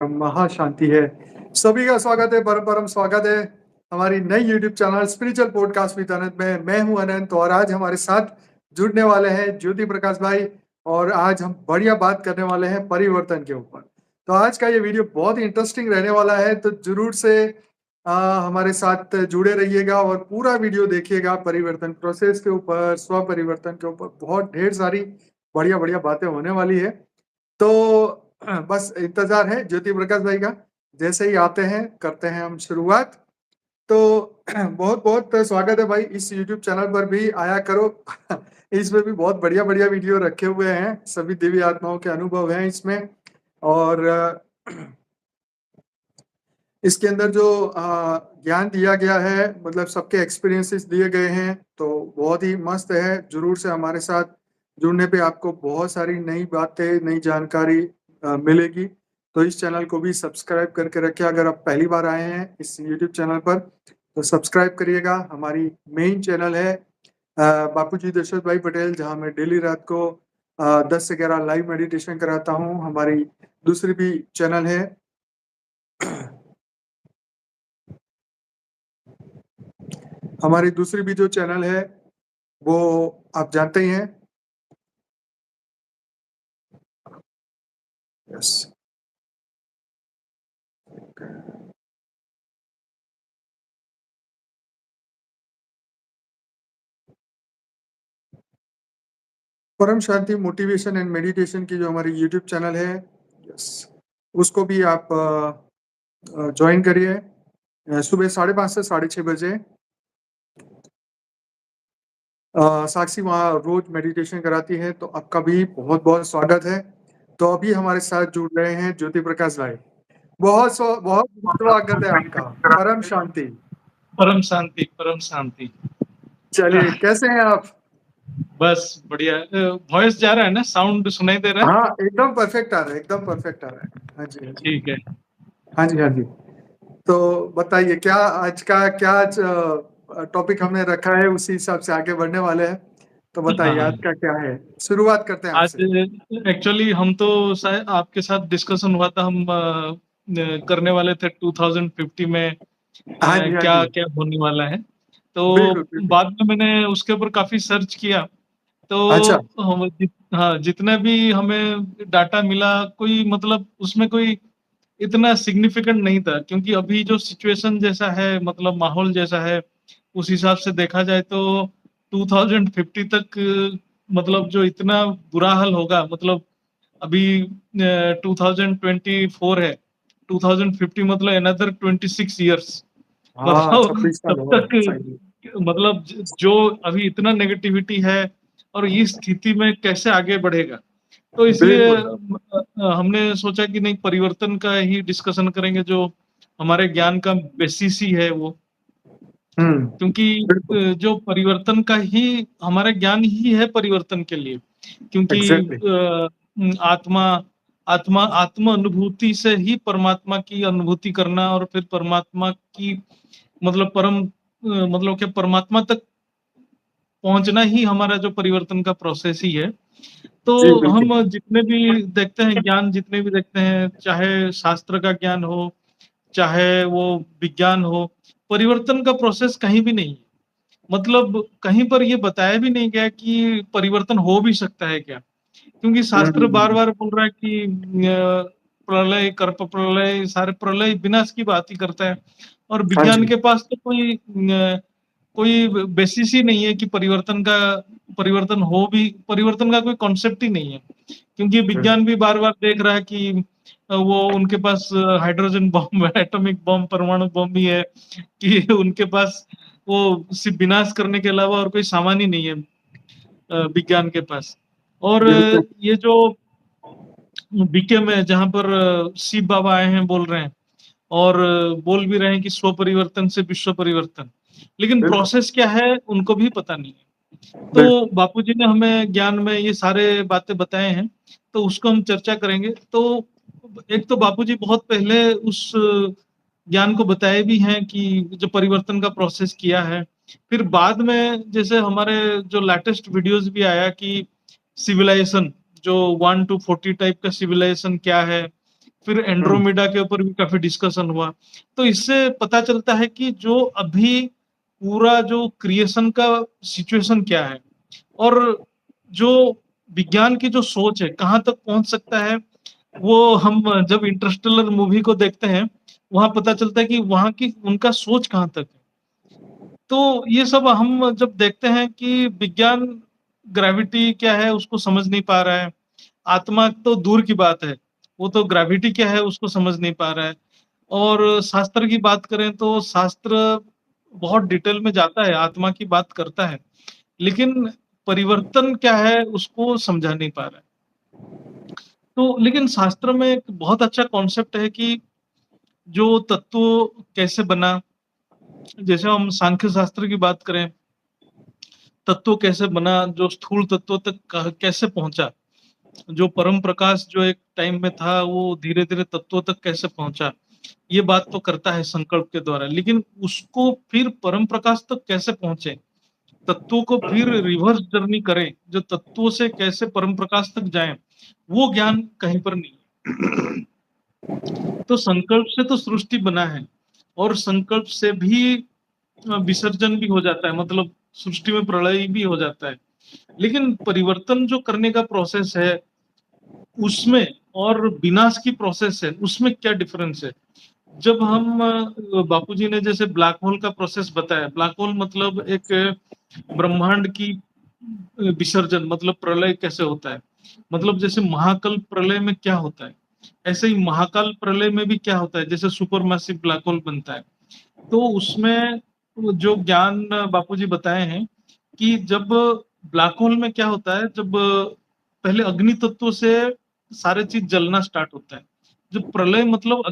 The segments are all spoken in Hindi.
महाशांति है। सभी का स्वागत है, परम परम स्वागत है हमारी नई YouTube channel spiritual podcast with Anant में। मैं हूं अनंत और आज हमारे साथ जुड़ने वाले हैं ज्योति प्रकाश भाई और आज हम बढ़िया बात करने वाले हैं परिवर्तन के ऊपर। तो आज का ये वीडियो बहुत ही इंटरेस्टिंग रहने वाला है, तो जरूर से हमारे साथ जुड़े रहिएगा और पूरा वीडियो देखिएगा। परिवर्तन प्रोसेस के ऊपर, स्व परिवर्तन के ऊपर बहुत ढेर सारी बढ़िया-बढ़िया बातें होने वाली है। तो बस इंतज़ार है ज्योति प्रकाश भाई का। जैसे ही आते हैं, करते हैं हम शुरुआत। तो बहुत-बहुत स्वागत है भाई, इस यूट्यूब चैनल पर भी आया करो। इसमें भी बहुत बढ़िया-बढ़िया वीडियो रखे हुए हैं, सभी दिव्य आत्माओं के अनुभव हैं इसमें। और इसके अंदर जो ज्ञान दिया गया है, मतलब सबके एक्सपीरियंसेस दिए गए हैं, तो बहुत ही मस्त है। ज़रूर से हमारे साथ जुड़ने पे आपको बहुत सारी नई बातें, नई जानकारी मिलेगी। तो इस चैनल को भी सब्सक्राइब करके रखिए। अगर आप पहली बार आए हैं इस यूट्यूब चैनल पर, तो सब्सक्राइब करिएगा। हमारी मेन चैनल है बापूजी दशरथ भाई पटेल, जहाँ मैं डेली रात को 10 से 11 लाइव मेडिटेशन कराता हूँ। हमारी दूसरी भी चैनल है हमारी दूसरी भी जो चैनल है वो आप जानते ही हैं। यस, परम शांति मोटिवेशन एंड मेडिटेशन की जो हमारी यूट्यूब चैनल है, यस, उसको भी आप ज्वाइन करिए। सुबह 5:30 से 6:30 बजे साक्षी वहाँ रोज मेडिटेशन कराती है, तो आपका भी बहुत बहुत स्वागत है। तो अभी हमारे साथ जुड़ रहे हैं ज्योति प्रकाश भाई। बहुत स्वागत है आपका। परम शांति। परम शांति, परम शांति। चलिए, कैसे हैं आप? बस बढ़िया। वॉइस जा रहा है ना? साउंड सुनाई दे रहा है? हाँ, एकदम परफेक्ट आ रहा है, एकदम परफेक्ट आ रहा है। हाँ जी, हाँ जी। ठीक है। हाँ जी, हाँ जी। तो बताइए, क्या आज का क्या टॉपिक हमने रखा है, उसी हिसाब से आगे बढ़ने वाले हैं। तो बताइए हाँ, आज का क्या है? शुरुआत करते हैं आज आपसे। एक्चुअली हम तो शायद आपके साथ डिस्कशन हुआ था, हम करने वाले थे 2050 में हाँ जी, हाँ क्या जी। क्या होने वाला है। तो बिल्कुल, बिल्कुल। बाद में मैंने उसके ऊपर काफी सर्च किया। तो अच्छा। हाँ, जितने भी हमें डाटा मिला, कोई मतलब उसमें कोई इतना सिग्निफिकेंट नहीं था, क्योंकि अभी जो सिचुएशन जैसा है, मतलब माहौल जैसा है, उस हिसाब से देखा जाए तो 2050 तक मतलब जो इतना बुरा हाल होगा, मतलब अभी 2024 है, 2050 मतलब अनदर 26 इयर्स। हाँ, मतलब 26 साल तब होगा। सही। तक मतलब जो अभी इतना नेगेटिविटी है और इस स्थिति में कैसे आगे बढ़ेगा। तो इसलिए बिल्कुल। हमने सोचा कि नहीं, परिवर्तन का ही डिस्कशन करेंगे, जो हमारे ज्ञान का बेसिस ही है वो। क्योंकि बिल्कुल। जो परिवर्तन का ही हमारा ज्ञान ही है परिवर्तन के लिए। क्योंकि एग्जैक्टली। आत्मा आत्मा आत्म अनुभूति से ही परमात्मा की अनुभूती करना, और फिर परमात्मा की मतलब मतलब क्या, परमात्मा तक पहुंचना ही हमारा जो परिवर्तन का प्रोसेस ही है। तो जी, बिल्कुल। हम जितने भी देखते हैं ज्ञान, जितने भी देखते हैं, चाहे शास्त्र का ज्ञान हो, चाहे वो विज्ञान हो, परिवर्तन का प्रोसेस कहीं भी नहीं है। मतलब कहीं पर ये बताया भी नहीं गया कि परिवर्तन हो भी सकता है क्या। क्योंकि शास्त्र बार हम्म। बार बोल रहा है कि प्रलय, कर्प प्रलय, सारे प्रलय विनाश की बात ही करता है। और हाँ विज्ञान जी। के पास तो कोई बेसिस ही नहीं है कि परिवर्तन का कोई कॉन्सेप्ट ही नहीं है। क्योंकि विज्ञान भी बार बार देख रहा है कि वो उनके पास हाइड्रोजन बम, एटॉमिक बम, परमाणु बम भी है, कि उनके पास वो सिर्फ विनाश करने के अलावा और कोई सामान ही नहीं है विज्ञान के पास। और बिल्कुल। ये जो बीके में, जहाँ पर शिव बाबा आए हैं, बोल रहे हैं, और बोल भी रहे हैं कि स्व परिवर्तन से विश्व परिवर्तन, लेकिन बिल्कुल। प्रोसेस क्या है उनको भी पता नहीं है। तो बिल्कुल। बापूजी ने हमें ज्ञान में ये सारे बातें बताए हैं, तो उसको हम चर्चा करेंगे। तो एक तो बापूजी बहुत पहले उस ज्ञान को बताए भी हैं कि जो परिवर्तन का प्रोसेस किया है। फिर बाद में जैसे हमारे जो लेटेस्ट वीडियोस भी आया कि सिविलाइजेशन, जो 1 to 40 टाइप का सिविलाइजेशन क्या है, फिर हम्म, एंड्रोमेडा के ऊपर भी काफी डिस्कशन हुआ। तो इससे पता चलता है कि जो अभी पूरा जो क्रिएशन का सिचुएशन क्या है और जो विज्ञान की जो सोच है कहाँ तक पहुंच सकता है, वो हम जब इंटरस्टेलर मूवी को देखते हैं, वहां पता चलता है कि वहां की उनका सोच कहाँ तक है। तो ये सब हम जब देखते हैं कि विज्ञान ग्रेविटी क्या है उसको समझ नहीं पा रहा है, आत्मा तो दूर की बात है, वो तो ग्रेविटी क्या है उसको समझ नहीं पा रहा है। और शास्त्र की बात करें तो शास्त्र बहुत डिटेल में जाता है, आत्मा की बात करता है, लेकिन परिवर्तन क्या है उसको समझा नहीं पा रहा है। तो लेकिन शास्त्र में एक बहुत अच्छा कॉन्सेप्ट है कि जो तत्व कैसे बना, जैसे हम सांख्य शास्त्र की बात करें, तत्व कैसे बना, जो स्थूल तत्व तक कैसे पहुंचा, जो परम प्रकाश जो एक टाइम में था वो धीरे धीरे तत्वों तक कैसे पहुंचा, ये बात तो करता है संकल्प के द्वारा। लेकिन उसको फिर परम प्रकाश तक कैसे पहुंचे, तत्वों को फिर रिवर्स जर्नी करें, जो तत्वों से कैसे परम प्रकाश तक जाएं, वो ज्ञान कहीं पर नहीं है। तो संकल्प से तो सृष्टि बना है और संकल्प से भी विसर्जन भी हो जाता है, मतलब सृष्टि में प्रलय भी हो जाता है। लेकिन परिवर्तन जो करने का प्रोसेस है उसमें और विनाश की प्रोसेस है उसमें क्या डिफरेंस है। जब हम बापूजी ने जैसे ब्लैक होल का प्रोसेस बताया, ब्लैक होल मतलब एक ब्रह्मांड की विसर्जन, मतलब प्रलय कैसे होता है, मतलब जैसे महाकल प्रलय में क्या होता है, ऐसे ही महाकाल प्रलय में भी क्या होता है, जैसे सुपर मैसिव ब्लैक होल बनता है। तो उसमें जो ज्ञान बापूजी बताए हैं कि जब ब्लैक होल में क्या होता है, जब पहले अग्नि तत्व से सारे चीज जलना स्टार्ट होता है। जब प्रलय मतलब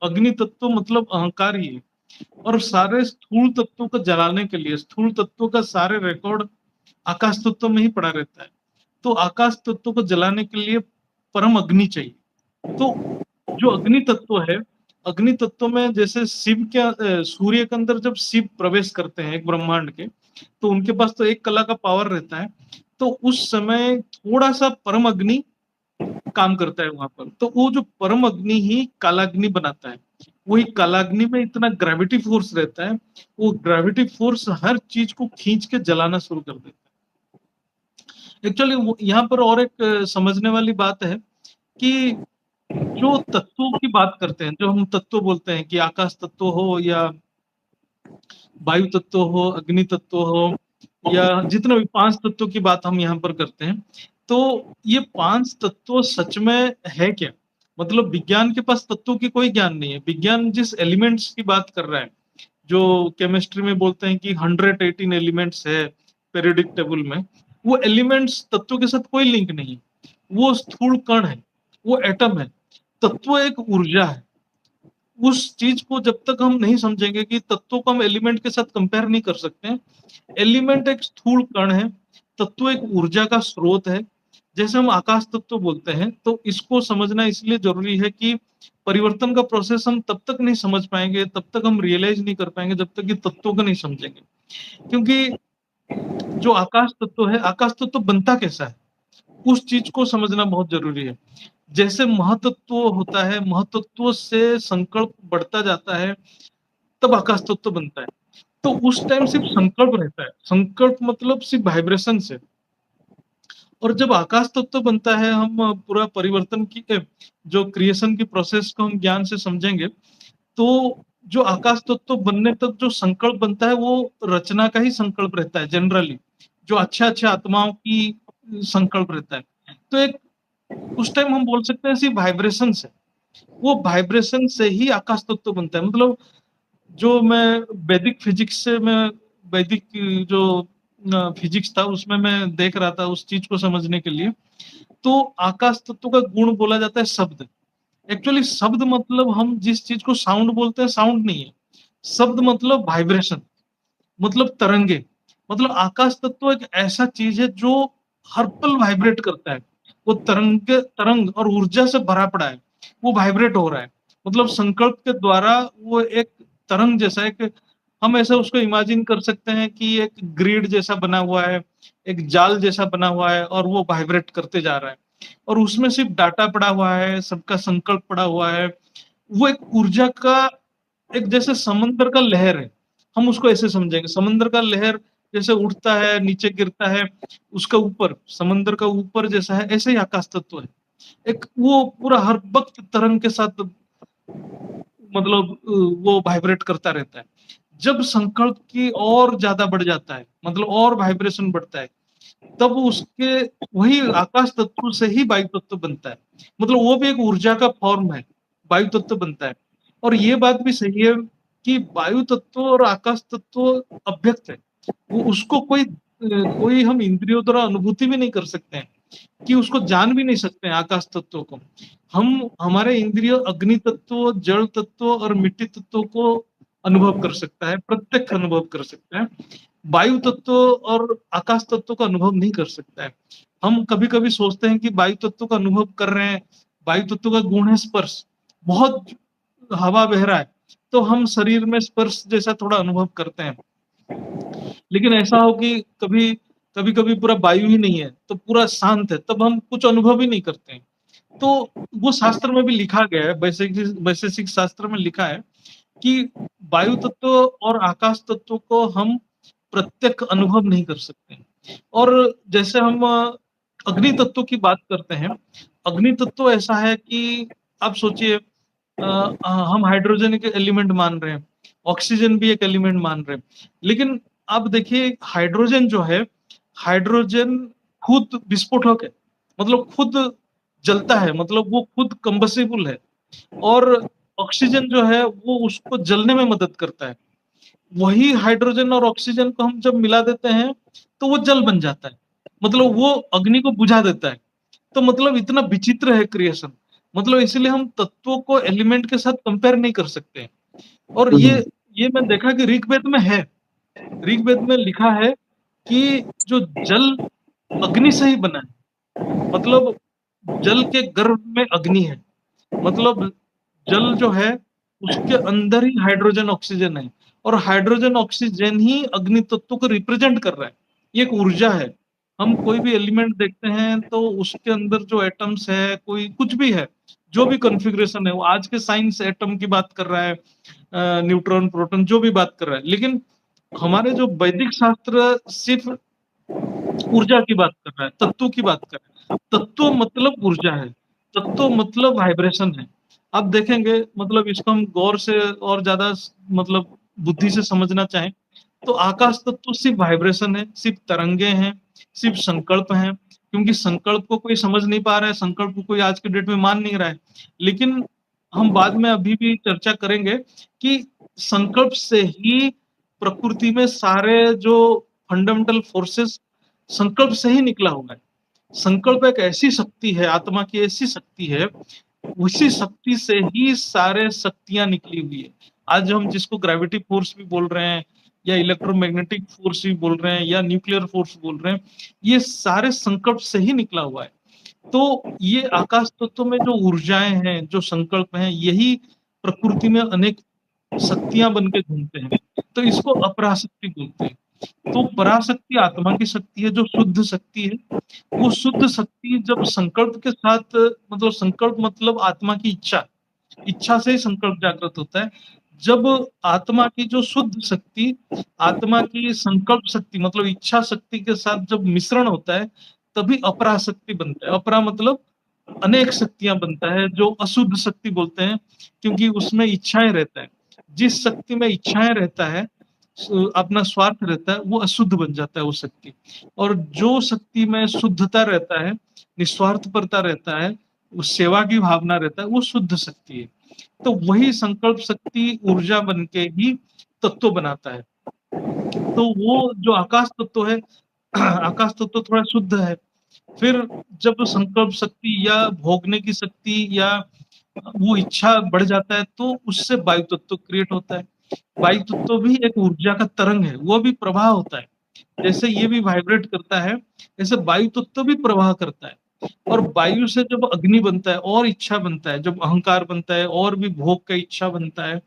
अग्नि तत्व मतलब अहंकार ही है। और सारे स्थूल तत्वों को जलाने के लिए, स्थूल तत्वों का सारे रिकॉर्ड आकाश तत्व में ही पड़ा रहता है। तो आकाश तत्व को जलाने के लिए परम अग्नि चाहिए। तो जो अग्नि तत्व है, अग्नि तत्व में जैसे शिव के सूर्य के अंदर जब शिव प्रवेश करते हैं एक ब्रह्मांड के, तो उनके पास तो 1 कला का पावर रहता है। तो उस समय थोड़ा-सा परम अग्नि काम करता है वहाँ पर। तो वो जो परम अग्नि ही कालाग्नि बनाता है। वही कालाग्नि में इतना ग्रेविटी फोर्स रहता है, वो ग्रेविटी फोर्स हर चीज़ को खींच के जलाना शुरू कर देता है। एक्चुअली वो यहाँ पर और एक समझने वाली बात है कि जो तत्वों की बात करते हैं, जो हम तत्व बोलते हैं कि आकाश तत्व हो या वायु तत्व हो, अग्नि तत्व हो या जितने भी 5 तत्वों की बात हम यहाँ पर करते हैं, तो ये 5 तत्व सच में है क्या? मतलब विज्ञान के पास तत्वों की कोई ज्ञान नहीं है। विज्ञान जिस एलिमेंट्स की बात कर रहा है, जो केमिस्ट्री में बोलते हैं कि 118 एलिमेंट्स है पीरियोडिक टेबल में, वो एलिमेंट्स तत्वों के साथ कोई लिंक नहीं है। वो स्थूल कण है, वो एटम है। तत्व एक ऊर्जा है। उस चीज को जब तक हम नहीं समझेंगे कि तत्वों को हम एलिमेंट के साथ कंपेयर नहीं कर सकते हैं। एलिमेंट एक स्थूल कण है, तत्व एक ऊर्जा का स्रोत है। जैसे हम आकाश तत्व बोलते हैं, तो इसको समझना इसलिए जरूरी है कि परिवर्तन का प्रोसेस हम तब तक नहीं समझ पाएंगे, तब तक हम रियलाइज नहीं कर पाएंगे जब तक कि तत्वों को नहीं समझेंगे। क्योंकि जो आकाश तत्व है, आकाश तत्व बनता कैसा है, उस चीज को समझना बहुत जरूरी है। जैसे महतत्व होता है, महतत्व से संकल्प बढ़ता जाता है, तब आकाश तत्व बनता है। तो उस टाइम सिर्फ संकल्प रहता है, संकल्प मतलब सिर्फ वाइब्रेशन से। और जब आकाश तत्व बनता है, हम पूरा परिवर्तन की जो क्रिएशन की प्रोसेस को हम ज्ञान से समझेंगे, तो जो आकाश तत्व बनने तक जो संकल्प बनता है वो रचना का ही संकल्प रहता है जनरली, जो अच्छे-अच्छे आत्माओं की संकल्प रहता है। तो एक उस टाइम हम बोल सकते हैं सिर्फ वाइब्रेशन से, वो वाइब्रेशन से ही आकाश तत्व बनता है। मतलब जो मैं वैदिक फिजिक्स से मैं वैदिक जो फिजिक्स था उसमें मैं देख रहा था उस चीज को समझने के लिए, तो आकाश तत्व का गुण बोला जाता है शब्द। एक्चुअली शब्द मतलब हम जिस चीज को साउंड बोलते हैं, साउंड नहीं है। शब्द मतलब वाइब्रेशन, मतलब तरंगे। मतलब आकाश तत्व एक ऐसा चीज है जो हर पल वाइब्रेट करता है। वो तरंग और ऊर्जा से भरा पड़ा है, वो वाइब्रेट हो रहा है। मतलब संकल्प के द्वारा वो एक तरंग जैसा, एक हम ऐसा उसको इमेजिन कर सकते हैं कि एक ग्रिड जैसा बना हुआ है, एक जाल जैसा बना हुआ है और वो वाइब्रेट करते जा रहा है। और उसमें सिर्फ डाटा पड़ा हुआ है, सबका संकल्प पड़ा हुआ है। वो एक ऊर्जा का एक जैसे समंदर का लहर है, हम उसको ऐसे समझेंगे। समंदर का लहर जैसे उठता है, नीचे गिरता है, उसका ऊपर समंदर का ऊपर जैसा है, ऐसे ही आकाश तत्व है। एक वो पूरा हर वक़्त तरंग के साथ मतलब वो वाइब्रेट करता रहता है। जब संकल्प की और ज़्यादा बढ़ जाता है, मतलब और वाइब्रेशन बढ़ता है, तब उसके वही आकाश तत्व से ही वायु तत्व बनता है। मतलब वो भी एक ऊर्जा का फॉर्म है, वायु तत्व बनता है। और ये बात भी सही है कि वायु तत्व और आकाश तत्व अव्यक्त है। वो उसको कोई हम इंद्रियों द्वारा अनुभूति भी नहीं कर सकते हैं, कि उसको जान भी नहीं सकते हैं आकाश तत्व को। हम हमारे इंद्रिय अग्नि तत्व, जल तत्व और मिट्टी तत्व को अनुभव कर सकता है, प्रत्यक्ष अनुभव कर सकता है। वायु तत्व और आकाश तत्व का अनुभव नहीं कर सकता है। हम कभी-कभी सोचते हैं कि वायु तत्व का अनुभव कर रहे हैं, वायु तत्व का गुण है स्पर्श। बहुत हवा बह रहा है, तो हम शरीर में स्पर्श जैसा थोड़ा अनुभव करते हैं। लेकिन ऐसा हो कि कभी-कभी पूरा वायु ही नहीं है, तो पूरा शांत है, तब हम कुछ अनुभव ही नहीं करते हैं। तो वो शास्त्र में भी लिखा गया है, वैशेषिक शास्त्र में लिखा है कि वायु तत्व और आकाश तत्व को हम प्रत्यक्ष अनुभव नहीं कर सकते हैं। और जैसे हम अग्नि तत्व की बात करते हैं, अग्नि तत्व ऐसा है कि आप सोचिए हम हाइड्रोजन एक एलिमेंट मान रहे हैं, ऑक्सीजन भी एक एलिमेंट मान रहे हैं। लेकिन आप देखिए हाइड्रोजन जो है, हाइड्रोजन खुद विस्फोटक है, मतलब खुद जलता है, मतलब वो खुद कंबसिबल है। और ऑक्सीजन जो है वो उसको जलने में मदद करता है। वही हाइड्रोजन और ऑक्सीजन को हम जब मिला देते हैं, तो वो जल बन जाता है। मतलब वो अग्नि को बुझा देता है। तो मतलब इतना विचित्र है क्रिएशन। मतलब इसीलिए हम तत्वों को एलिमेंट के साथ कंपेयर नहीं कर सकते हैं। और हम्म, ये मैं देखा कि ऋग्वेद में है। ऋग्वेद में लिखा है कि जो जल अग्नि से ही बना है। मतलब जल के गर्भ में अग्नि है। मतलब जल जो है उसके अंदर ही हाइड्रोजन ऑक्सीजन है और हाइड्रोजन ऑक्सीजन ही अग्नि तत्व को रिप्रेजेंट कर रहा है। ये एक ऊर्जा है। हम कोई भी एलिमेंट देखते हैं तो उसके अंदर जो एटम्स है, कोई कुछ भी है, जो भी कॉन्फ़िगरेशन है, वो आज के साइंस एटम की बात कर रहा है, न्यूट्रॉन, प्रोटॉन जो भी बात कर रहा है। लेकिन हमारे जो वैदिक शास्त्र सिर्फ ऊर्जा की बात कर रहा है, तत्व की बात कर रहा है। तत्व मतलब ऊर्जा है, तत्व मतलब वाइब्रेशन है। आप देखेंगे मतलब इसको हम गौर से और ज़्यादा मतलब बुद्धि से समझना चाहें, तो आकाश तत्व सिर्फ वाइब्रेशन है, सिर्फ तरंगे हैं, सिर्फ संकल्प हैं, क्योंकि संकल्प को कोई समझ नहीं पा रहा है, संकल्प को कोई आज की डेट में मान नहीं रहा है। लेकिन हम बाद में अभी भी चर्चा करेंगे कि संकल्प से ही प्रकृति में सारे जो फंडामेंटल फोर्सेस संकल्प से ही निकला हुआ है। संकल्प एक ऐसी शक्ति है, आत्मा की ऐसी शक्ति है, उसी शक्ति से ही सारे शक्तियाँ निकली हुई है। आज हम जिसको ग्रेविटी फोर्स भी बोल रहे हैं या इलेक्ट्रोमैग्नेटिक फोर्स भी बोल रहे हैं या न्यूक्लियर फोर्स बोल रहे हैं, ये सारे संकल्प से ही निकला हुआ है। तो ये आकाश तत्व में जो ऊर्जाएँ हैं, जो संकल्प हैं, यही प्रकृति में अनेक शक्तियाँ बन के घूमते हैं। तो इसको अपराशक्ति बोलते हैं। तो पराशक्ति आत्मा की शक्ति है, जो शुद्ध शक्ति है। वो शुद्ध शक्ति जब संकल्प के साथ मतलब संकल्प मतलब आत्मा की इच्छा, इच्छा से ही संकल्प जागृत होता है। जब आत्मा की जो शुद्ध शक्ति, आत्मा की संकल्प शक्ति मतलब इच्छा शक्ति के साथ जब मिश्रण होता है, तभी अपराशक्ति बनता है। अपरा मतलब अनेक शक्तियाँ बनता है, जो अशुद्ध शक्ति बोलते हैं, क्योंकि उसमें इच्छाएँ रहता है। जिस शक्ति में इच्छाएँ रहता है, अपना स्वार्थ रहता है, वो अशुद्ध बन जाता है वो शक्ति। और जो शक्ति में शुद्धता रहता है, निस्वार्थपरता रहता है, वो सेवा की भावना रहता है, वो शुद्ध शक्ति है। तो वही संकल्प शक्ति ऊर्जा बन के ही तत्व बनाता है। तो वो जो आकाश तत्व है, आकाश तत्व थोड़ा शुद्ध है। फिर जब संकल्प शक्ति या भोगने की शक्ति या वो इच्छा बढ़ जाता है, तो उससे वायु तत्व क्रिएट होता है। वायु तत्व भी एक ऊर्जा का तरंग है, वो भी प्रवाह होता है। जैसे ये भी वाइब्रेट करता है, ऐसे वायु तत्व भी प्रवाह करता है। और वायु से जब अग्नि बनता है और इच्छा बनता है, जब अहंकार बनता है और भी भोग का इच्छा बनता है,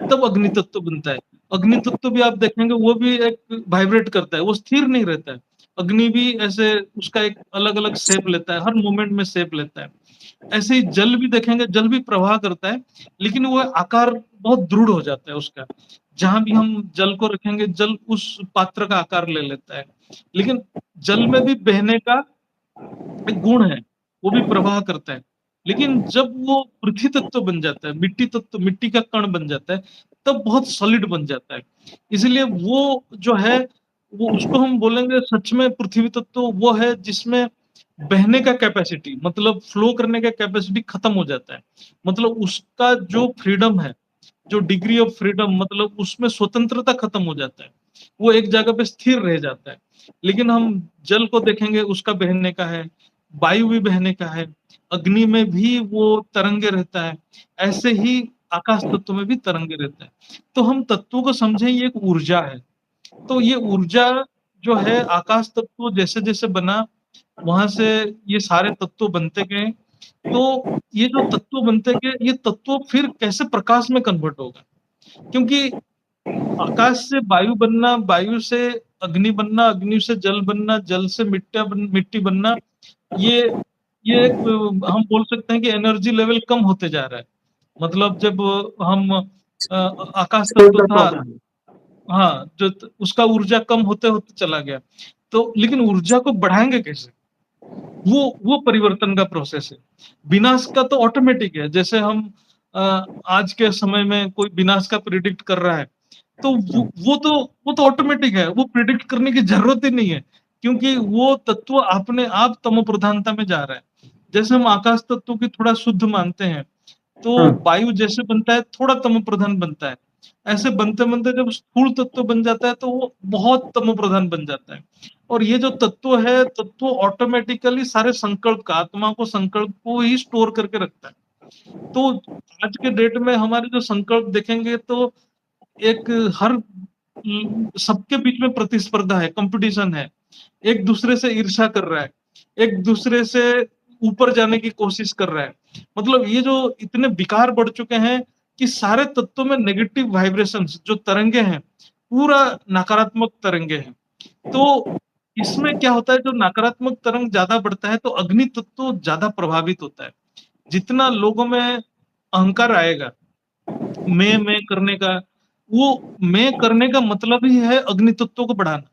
तब अग्नि तत्व बनता है। अग्नि तत्व भी आप देखेंगे वो भी एक वाइब्रेट करता है, वो स्थिर नहीं रहता है। अग्नि भी ऐसे उसका एक अलग-अलग शेप लेता है, हर मोमेंट में शेप लेता है। ऐसे ही जल भी देखेंगे, जल भी प्रवाह करता है, लेकिन वो आकार बहुत दृढ़ हो जाता है उसका। जहाँ भी हम जल को रखेंगे, जल उस पात्र का आकार ले लेता है। लेकिन जल में भी बहने का एक गुण है, वो भी प्रवाह करता है। लेकिन जब वो पृथ्वी तत्व बन जाता है, मिट्टी तत्व, मिट्टी का कण बन जाता है, तब बहुत सॉलिड बन जाता है। इसलिए वो जो है, वो उसको हम बोलेंगे सच में पृथ्वी तत्व वो है जिसमें बहने का कैपेसिटी मतलब फ्लो करने का कैपेसिटी खत्म हो जाता है। मतलब उसका जो फ्रीडम है, जो डिग्री ऑफ फ्रीडम मतलब उसमें स्वतंत्रता खत्म हो जाता है। वो एक जगह पे स्थिर रह जाता है। लेकिन हम जल को देखेंगे उसका बहने का है, वायु भी बहने का है, अग्नि में भी वो तरंगे रहता है, ऐसे ही आकाश तत्व में भी तरंगे रहता है। तो हम तत्वों को समझें ये एक ऊर्जा है। तो ये ऊर्जा जो है आकाश तत्व जैसे-जैसे बना, वहाँ से ये सारे तत्व बनते गए। तो ये जो तत्व बनते गए, ये तत्व फिर कैसे प्रकाश में कन्वर्ट होगा? क्योंकि आकाश से वायु बनना, वायु से अग्नि बनना, अग्नि से जल बनना, जल से मिट्टी बनना, ये ये एक हम बोल सकते हैं कि एनर्जी लेवल कम होते जा रहा है। मतलब जब हम आकाश कोई तत्व तत्व था, होता है। हाँ, जो उसका ऊर्जा कम होते-होते चला गया। तो लेकिन ऊर्जा को बढ़ाएँगे कैसे? वो परिवर्तन का प्रोसेस है। विनाश का तो ऑटोमैटिक है। जैसे हम आज के समय में कोई विनाश का प्रिडिक्ट कर रहा है, तो वो तो ऑटोमैटिक है। वो प्रिडिक्ट करने की ज़रूरत ही नहीं है, क्योंकि वो तत्व अपने आप तमो प्रधानता में जा रहा है। जैसे हम आकाश तत्व की थोड़ा शुद्ध मानते हैं, तो हाँ, वायु जैसे बनता है, थोड़ा तमो प्रधान बनता है। ऐसे बनते-बनते जब स्थूल तत्व बन जाता है, तो वो बहुत तमो प्रधान बन जाता है। और ये जो तत्व है, तत्व ऑटोमैटिकली सारे संकल्प का, आत्मा को संकल्प को ही स्टोर करके रखता है। तो आज के डेट में हमारे जो संकल्प देखेंगे तो एक हर सबके बीच में प्रतिस्पर्धा है, कॉम्पिटिशन है। एक दूसरे से ईर्ष्या कर रहा है, एक दूसरे से ऊपर जाने की कोशिश कर रहा है। मतलब ये जो इतने विकार बढ़ चुके हैं कि सारे तत्वों में नेगेटिव वाइब्रेशंस जो तरंगे हैं, पूरा नकारात्मक तरंगे हैं। तो इसमें क्या होता है, जो नकारात्मक तरंग ज़्यादा बढ़ता है तो अग्नि तत्व ज़्यादा प्रभावित होता है। जितना लोगों में अहंकार आएगा, मैं करने का, वो मैं करने का मतलब ही है अग्नि तत्व को बढ़ाना।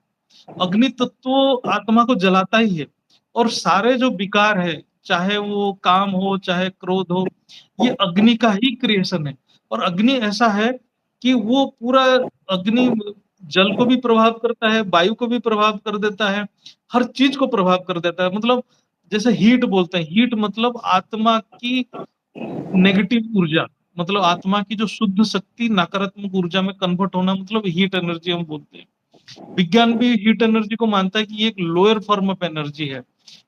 अग्नि तत्व आत्मा को जलाता ही है और सारे जो विकार है, चाहे वो काम हो, चाहे क्रोध हो, ये अग्नि का ही क्रिएशन है। और अग्नि ऐसा है कि वो पूरा अग्नि जल को भी प्रभाव करता है, वायु को भी प्रभाव कर देता है, हर चीज़ को प्रभाव कर देता है। मतलब जैसे हीट बोलते हैं, हीट मतलब आत्मा की नेगेटिव ऊर्जा, मतलब आत्मा की जो शुद्ध शक्ति नकारात्मक ऊर्जा में कन्वर्ट होना मतलब हीट एनर्जी हम बोलते हैं। विज्ञान भी हीट एनर्जी को मानता है कि ये एक लोअर फॉर्म ऑफ एनर्जी है,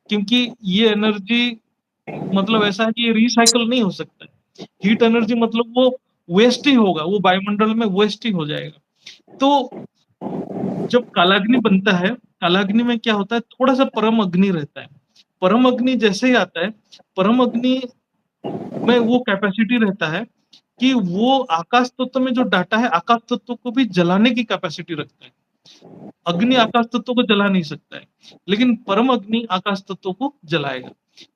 क्योंकि ये एनर्जी मतलब ऐसा है कि ये रिसाइकल नहीं हो सकता है। हीट एनर्जी मतलब वो वेस्ट ही होगा, वो वायुमंडल में वेस्ट ही हो जाएगा। तो जब कालाग्नि बनता है, कालाग्नि में क्या होता है, थोड़ा-सा परम अग्नि रहता है। परम अग्नि जैसे ही आता है, परम अग्नि में वो कैपेसिटी रहता है कि वो आकाश तत्व में जो डाटा है, आकाश तत्व को भी जलाने की कैपेसिटी रखता है। अग्नि आकाश तत्व को जला नहीं सकता है, लेकिन परम अग्नि आकाश तत्व को जलाएगा।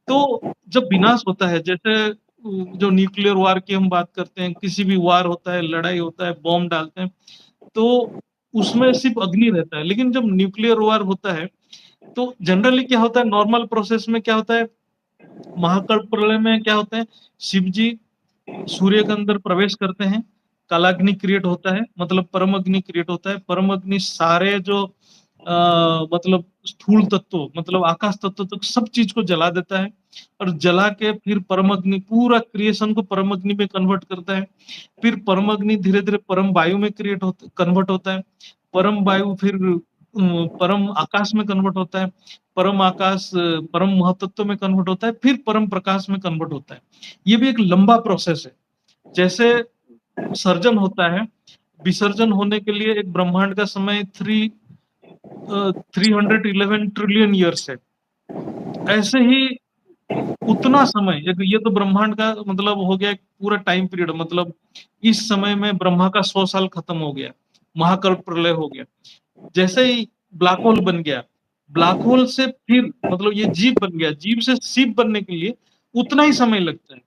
तो जब विनाश होता है, जैसे जो न्यूक्लियर वार की हम बात करते हैं, किसी भी वार होता है, लड़ाई होता है, बॉम्ब डालते हैं, तो उसमें सिर्फ़ अग्नि रहता है। लेकिन जब न्यूक्लियर वार होता है, तो जनरली क्या होता है, नॉर्मल प्रोसेस में क्या होता है, महाकाल प्रलय में क्या होता है, शिव जी सूर्य के अंदर प्रवेश करते हैं, कालाग्नि क्रिएट होता है, मतलब परम अग्नि क्रिएट होता है। परम अग्नि सारे जो मतलब स्थूल तत्व मतलब आकाश तत्व तक सब चीज़ को जला देता है और जला के फिर परम अग्नि पूरा क्रिएशन को परम अग्नि में कन्वर्ट करता है। फिर परम अग्नि धीरे-धीरे परम वायु में कन्वर्ट होता है। परम वायु फिर परम आकाश में कन्वर्ट होता है। परम आकाश परम महतत्व में कन्वर्ट होता है, फिर परम प्रकाश में कन्वर्ट होता है। ये भी एक लंबा प्रोसेस है। जैसे सर्जन होता है, विसर्जन होने के लिए एक ब्रह्मांड का समय 311 ट्रिलियन ईयर्स है। ऐसे ही उतना समय ये तो ब्रह्मांड का मतलब हो गया एक पूरा टाइम पीरियड, मतलब इस समय में ब्रह्मा का 100 साल खत्म हो गया, महाकल्प प्रलय हो गया। जैसे ही ब्लैक होल बन गया, ब्लैक होल से फिर मतलब ये जीव बन गया, जीव से शिप बनने के लिए उतना ही समय लगता है।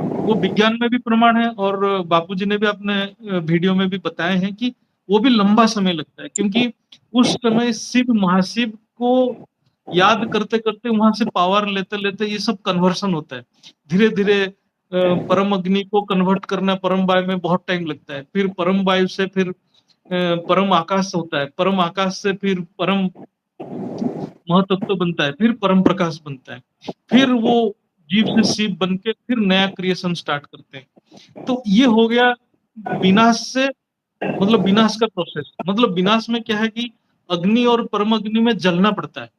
वो विज्ञान में भी प्रमाण है और बापूजी ने भी अपने वीडियो में भी बताए हैं कि वो भी लंबा समय लगता है, क्योंकि उस समय शिव महाशिव को याद करते-करते वहाँ से पावर लेते-लेते ये सब कन्वर्शन होता है। धीरे-धीरे परम अग्नि को कन्वर्ट करना परम वायु में बहुत टाइम लगता है। फिर परम वायु से फिर परम आकाश होता है। परम आकाश से फिर परम महातत्व बनता है, फिर परम प्रकाश बनता है। फिर वो जीव से शिव बन के फिर नया क्रिएशन स्टार्ट करते हैं। तो ये हो गया विनाश से मतलब विनाश का प्रोसेस। मतलब विनाश में क्या है कि अग्नि और परम अग्नि में जलना पड़ता है,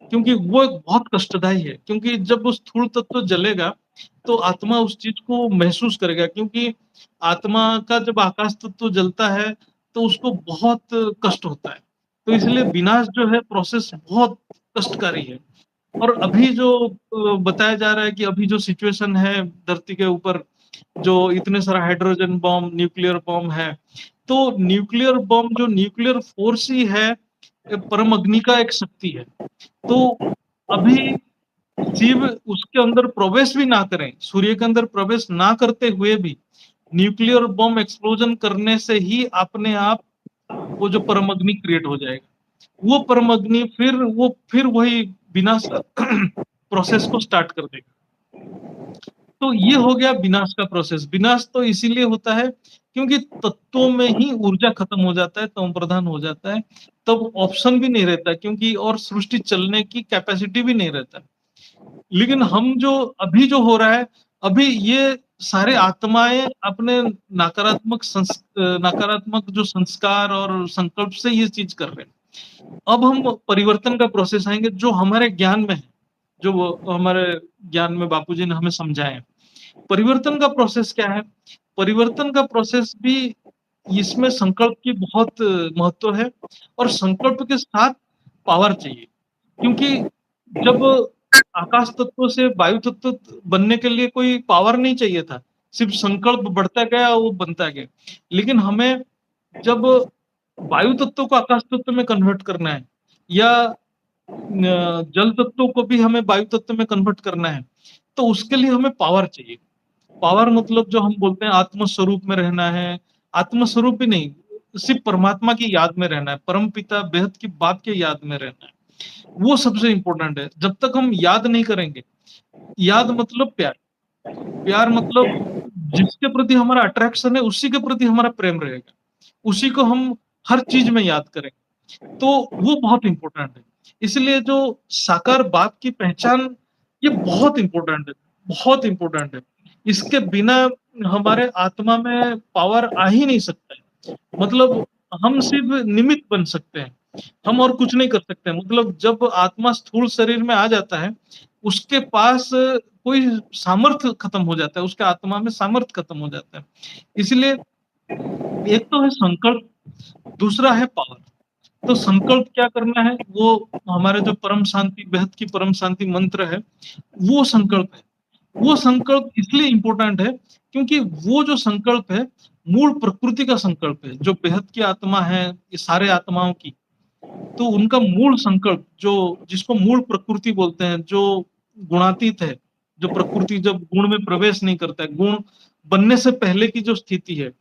क्योंकि वो एक बहुत कष्टदायी है। क्योंकि जब वो स्थूल तत्व जलेगा, तो आत्मा उस चीज़ को महसूस करेगा, क्योंकि आत्मा का जब आकाश तत्व जलता है, तो उसको बहुत कष्ट होता है। तो इसलिए विनाश जो है प्रोसेस बहुत कष्टकारी है। और अभी जो बताया जा रहा है कि अभी जो सिचुएशन है धरती के ऊपर, जो इतने सारा हाइड्रोजन बॉम्ब, न्यूक्लियर बॉम्ब है, तो न्यूक्लियर बॉम्ब जो न्यूक्लियर फोर्स ही है, परम अग्नि का एक शक्ति है। तो अभी शिव उसके अंदर प्रवेश भी ना करें, सूर्य के अंदर प्रवेश ना करते हुए भी न्यूक्लियर बॉम्ब एक्सप्लोजन करने से ही अपने आप वो जो परम अग्नि क्रिएट हो जाएगा। वो परम अग्नि फिर वही विनाश प्रोसेस को स्टार्ट कर देगा। तो ये हो गया विनाश का प्रोसेस। विनाश तो इसीलिए होता है क्योंकि तत्वों में ही ऊर्जा खत्म हो जाता है, तमो प्रधान हो जाता है, तब ऑप्शन भी नहीं रहता, क्योंकि और सृष्टि चलने की कैपेसिटी भी नहीं रहता। लेकिन हम जो अभी जो हो रहा है, अभी ये सारे आत्माएँ अपने नकारात्मक जो संस्कार और संकल्प से ये चीज़ कर रहे हैं। अब हम परिवर्तन का प्रोसेस आएँगे जो हमारे ज्ञान में है, जो वो हमारे ज्ञान में बापूजी ने हमें समझाया है। परिवर्तन का प्रोसेस क्या है? परिवर्तन का प्रोसेस भी इसमें संकल्प की बहुत महत्व है और संकल्प के साथ पावर चाहिए। क्योंकि जब आकाश तत्व से वायु तत्व बनने के लिए कोई पावर नहीं चाहिए था। सिर्फ संकल्प बढ़ता गया, वो बनता गया। लेकिन हमें जब वायु तत्व को आकाश तत्व में कन्वर्ट करना है या जल तत्व को भी हमें वायु तत्व में कन्वर्ट करना है, तो उसके लिए हमें पावर चाहिए। पावर मतलब जो हम बोलते हैं आत्म स्वरूप में रहना है, आत्म स्वरूप भी नहीं, सिर्फ परमात्मा की याद में रहना है, परम पिता बेहद की बात के याद में रहना है। वो सबसे इम्पोर्टेंट है। जब तक हम याद नहीं करेंगे, याद मतलब प्यार, प्यार मतलब जिसके प्रति हमारा अट्रैक्शन है, उसी के प्रति हमारा प्रेम रहेगा। उसी को हम हर चीज़ में याद करेंगे। तो वो बहुत इम्पोर्टेंट है। इसलिए जो साकार बात की पहचान, ये बहुत इम्पोर्टेंट है, बहुत इम्पोर्टेंट है। इसके बिना हमारे आत्मा में पावर आ ही नहीं सकता है। मतलब हम सिर्फ़ निमित्त बन सकते हैं, हम और कुछ नहीं कर सकते। मतलब जब आत्मा स्थूल शरीर में आ जाता है, उसके पास कोई सामर्थ्य खत्म हो जाता है, उसके आत्मा में सामर्थ्य खत्म हो जाता है। इसलिए एक तो है संकल्प, दूसरा है पावर। तो संकल्प क्या करना है, वो हमारे जो परम शांति बेहद की परम शांति मंत्र है, वो संकल्प है। वो संकल्प इसलिए इम्पोर्टेंट है क्योंकि वो जो संकल्प है, मूल प्रकृति का संकल्प है, जो बेहद की आत्मा है, ये सारे आत्माओं की, तो उनका मूल संकल्प जो जिसको मूल प्रकृति बोलते हैं, जो गुणातीत है, जो प्रकृति जब गुण में प्रवेश नहीं करता है, गुण बनने से पहले की जो स्थिति है,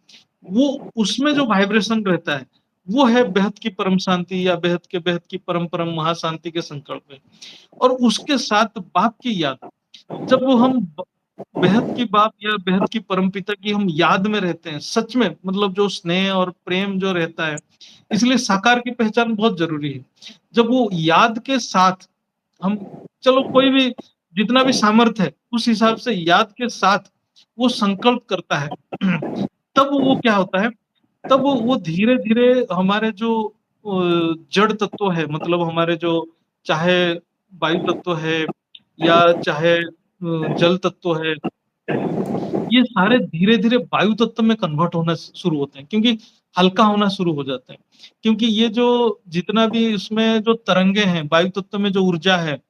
वो उसमें जो वाइब्रेशन रहता है, वो है बेहद की परम शांति या बेहद की परम परम महाशांति के संकल्प है। और उसके साथ बाप की याद, जब वो हम बेहद की बाप या बेहद की परमपिता की हम याद में रहते हैं, सच में मतलब जो स्नेह और प्रेम जो रहता है, इसलिए साकार की पहचान बहुत ज़रूरी है। जब वो याद के साथ हम चलो कोई भी जितना भी सामर्थ्य है, उस हिसाब से याद के साथ वो संकल्प करता है, तब वो क्या होता है, तब वो धीरे-धीरे हमारे जो जड़ तत्व है, मतलब हमारे जो चाहे वायु तत्व है या चाहे जल तत्व है, ये सारे धीरे-धीरे वायु तत्व में कन्वर्ट होना शुरू होते हैं, क्योंकि हल्का होना शुरू हो जाता है। क्योंकि ये जो जितना भी इसमें जो तरंगे हैं, वायु तत्व में जो ऊर्जा है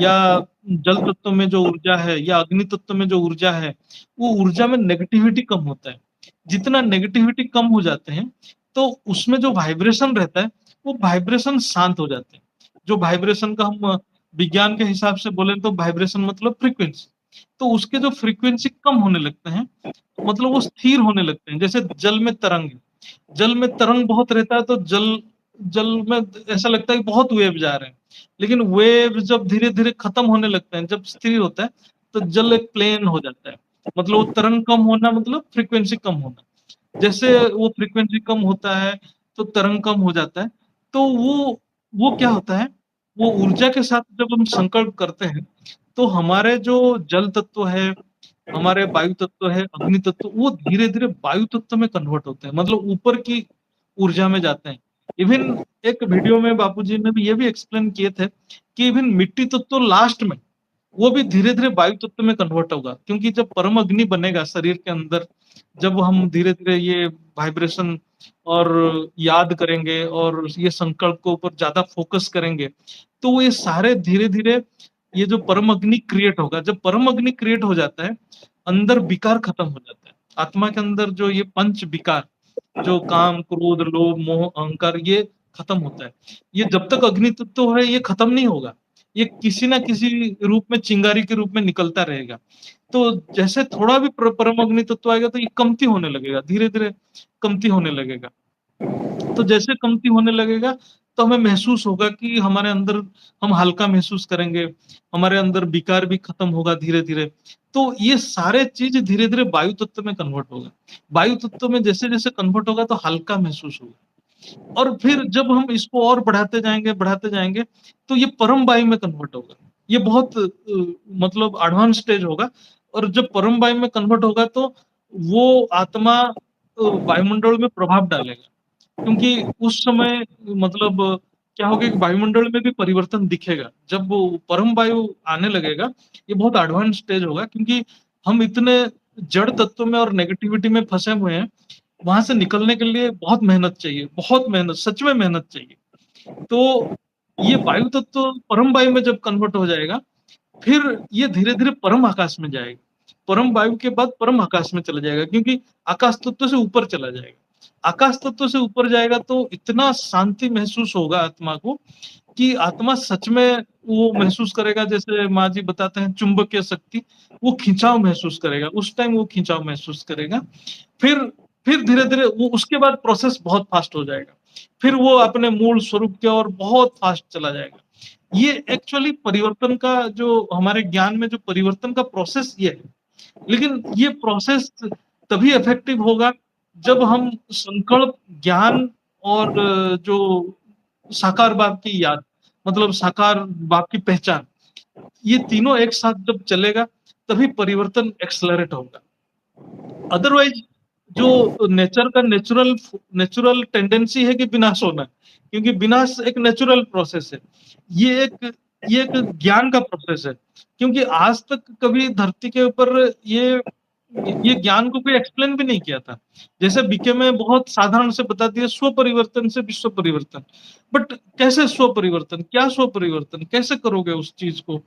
या जल तत्व में जो ऊर्जा है या अग्नि तत्व में जो ऊर्जा है, वो ऊर्जा में नेगेटिविटी कम होता है। जितना नेगेटिविटी कम हो जाते हैं, तो उसमें जो वाइब्रेशन रहता है, वो वाइब्रेशन शांत हो जाते हैं। जो वाइब्रेशन का हम विज्ञान के हिसाब से बोले तो वाइब्रेशन मतलब फ्रीक्वेंसी, तो उसके जो फ्रीक्वेंसी कम होने लगते हैं, मतलब वो स्थिर होने लगते हैं। जैसे जल में तरंग है, जल में तरंग बहुत रहता है तो जल जल में ऐसा लगता है कि बहुत वेव जा रहे हैं, लेकिन वेव जब धीरे-धीरे खत्म होने लगते हैं, जब स्थिर होता है, तो जल एक प्लेन हो जाता है। मतलब वो तरंग कम होना मतलब फ्रीक्वेंसी कम होना। जैसे वो फ्रीक्वेंसी कम होता है, तो तरंग कम हो जाता है। तो वो क्या होता है, वो ऊर्जा के साथ जब हम संकल्प करते हैं, तो हमारे जो जल तत्व है, हमारे वायु तत्व है, अग्नि तत्व, वो धीरे-धीरे वायु तत्व में कन्वर्ट होते हैं, मतलब ऊपर की ऊर्जा में जाते हैं। इवन एक वीडियो में बापूजी ने भी ये भी एक्सप्लेन किए थे कि इवन मिट्टी तत्व लास्ट में वो भी धीरे-धीरे वायु तत्व में कन्वर्ट होगा, क्योंकि जब परम अग्नि बनेगा शरीर के अंदर, जब हम धीरे-धीरे ये वाइब्रेशन और याद करेंगे और ये संकल्प के ऊपर ज़्यादा फोकस करेंगे, तो ये सारे धीरे-धीरे ये जो परम अग्नि क्रिएट होगा, जब परम अग्नि क्रिएट हो जाता है, अंदर विकार खत्म हो जाता है। आत्मा के अंदर जो ये पंच विकार, जो काम, क्रोध, लोभ, मोह, अहंकार, ये खत्म होता है। ये जब तक अग्नि तत्व है, ये खत्म नहीं होगा। ये किसी न किसी रूप में चिंगारी के रूप में निकलता रहेगा। तो जैसे थोड़ा भी परम अग्नि तत्व आएगा तो ये कमती होने लगेगा, धीरे-धीरे कमती होने लगेगा। तो जैसे कमती होने लगेगा, तो हमें महसूस होगा कि हमारे अंदर हम हल्का महसूस करेंगे, हमारे अंदर विकार भी खत्म होगा धीरे-धीरे। तो ये सारे चीज़ धीरे-धीरे वायु तत्व में कन्वर्ट होगा। वायु तत्व में जैसे-जैसे कन्वर्ट होगा तो हल्का महसूस होगा। और फिर जब हम इसको और बढ़ाते जाएँगे, तो ये परम वायु में कन्वर्ट होगा। ये बहुत मतलब एडवांस स्टेज होगा और जब परम वायु में कन्वर्ट होगा तो वो आत्मा वायुमंडल में प्रभाव डालेगा। क्योंकि उस समय मतलब क्या होगा कि वायुमंडल में भी परिवर्तन दिखेगा। जब वो परम वायु आने लगेगा, ये बहुत एडवांस स्टेज होगा क्योंकि हम इतने जड़ तत्व में और नेगेटिविटी में फँसे हुए हैं, वहाँ से निकलने के लिए बहुत मेहनत चाहिए, बहुत मेहनत, सच में मेहनत चाहिए। तो ये वायु तत्व परम वायु में जब कन्वर्ट हो जाएगा, फिर ये धीरे-धीरे परम आकाश में जाएगा। परम वायु के बाद परम आकाश में चला जाएगा क्योंकि आकाश तत्व से ऊपर चला जाएगा। आकाश तत्व से ऊपर जाएगा तो इतना शांति महसूस होगा आत्मा को कि आत्मा सच में वो महसूस करेगा, जैसे माँ जी बताते हैं चुंबकीय शक्ति, वो खिंचाव महसूस करेगा, उस टाइम वो खिंचाव महसूस करेगा। फिर फिर धीरे-धीरे वो उसके बाद प्रोसेस बहुत फास्ट हो जाएगा। फिर वो अपने मूल स्वरूप की ओर बहुत फास्ट चला जाएगा। ये एक्चुअली परिवर्तन का जो हमारे ज्ञान में जो परिवर्तन का प्रोसेस ये है। लेकिन ये प्रोसेस तभी इफेक्टिव होगा जब हम संकल्प, ज्ञान और जो साकार बाप की याद, मतलब साकार बाप की पहचान, ये तीनों एक साथ जब चलेगा तभी परिवर्तन एक्सेलरेट होगा। अदरवाइज जो नेचर का नेचुरल टेंडेंसी है कि विनाश होना है, क्योंकि विनाश एक नेचुरल प्रोसेस है। ये एक ये एक ज्ञान का प्रोसेस है, क्योंकि आज तक कभी धरती के ऊपर ये ज्ञान को कोई एक्सप्लेन भी नहीं किया था। जैसे बीके में बहुत साधारण से बता दिया स्व परिवर्तन से विश्व परिवर्तन। बट कैसे स्व परिवर्तन? क्या स्व परिवर्तन? कैसे करोगे उस चीज़ को?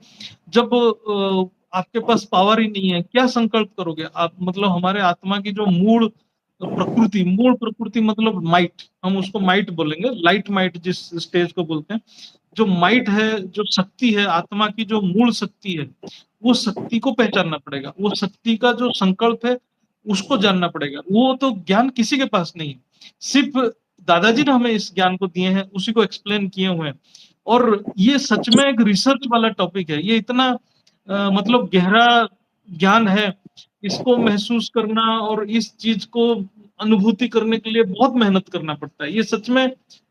जब आपके पास पावर ही नहीं है, क्या संकल्प करोगे आप? मतलब हमारे आत्मा की जो मूल प्रकृति मतलब माइट, हम उसको माइट बोलेंगे, लाइट माइट जिस स्टेज को बोलते हैं। जो माइट है, जो शक्ति है, आत्मा की जो मूल शक्ति है, वो शक्ति को पहचानना पड़ेगा। वो शक्ति का जो संकल्प है, उसको जानना पड़ेगा। वो तो ज्ञान किसी के पास नहीं है। सिर्फ़ दादाजी ने हमें इस ज्ञान को दिए हैं, उसी को एक्सप्लेन किए हुए हैं। और ये सच में एक रिसर्च वाला टॉपिक है। ये इतना मतलब गहरा ज्ञान है, इसको महसूस करना और इस चीज़ को अनुभूति करने के लिए बहुत मेहनत करना पड़ता है। ये सच में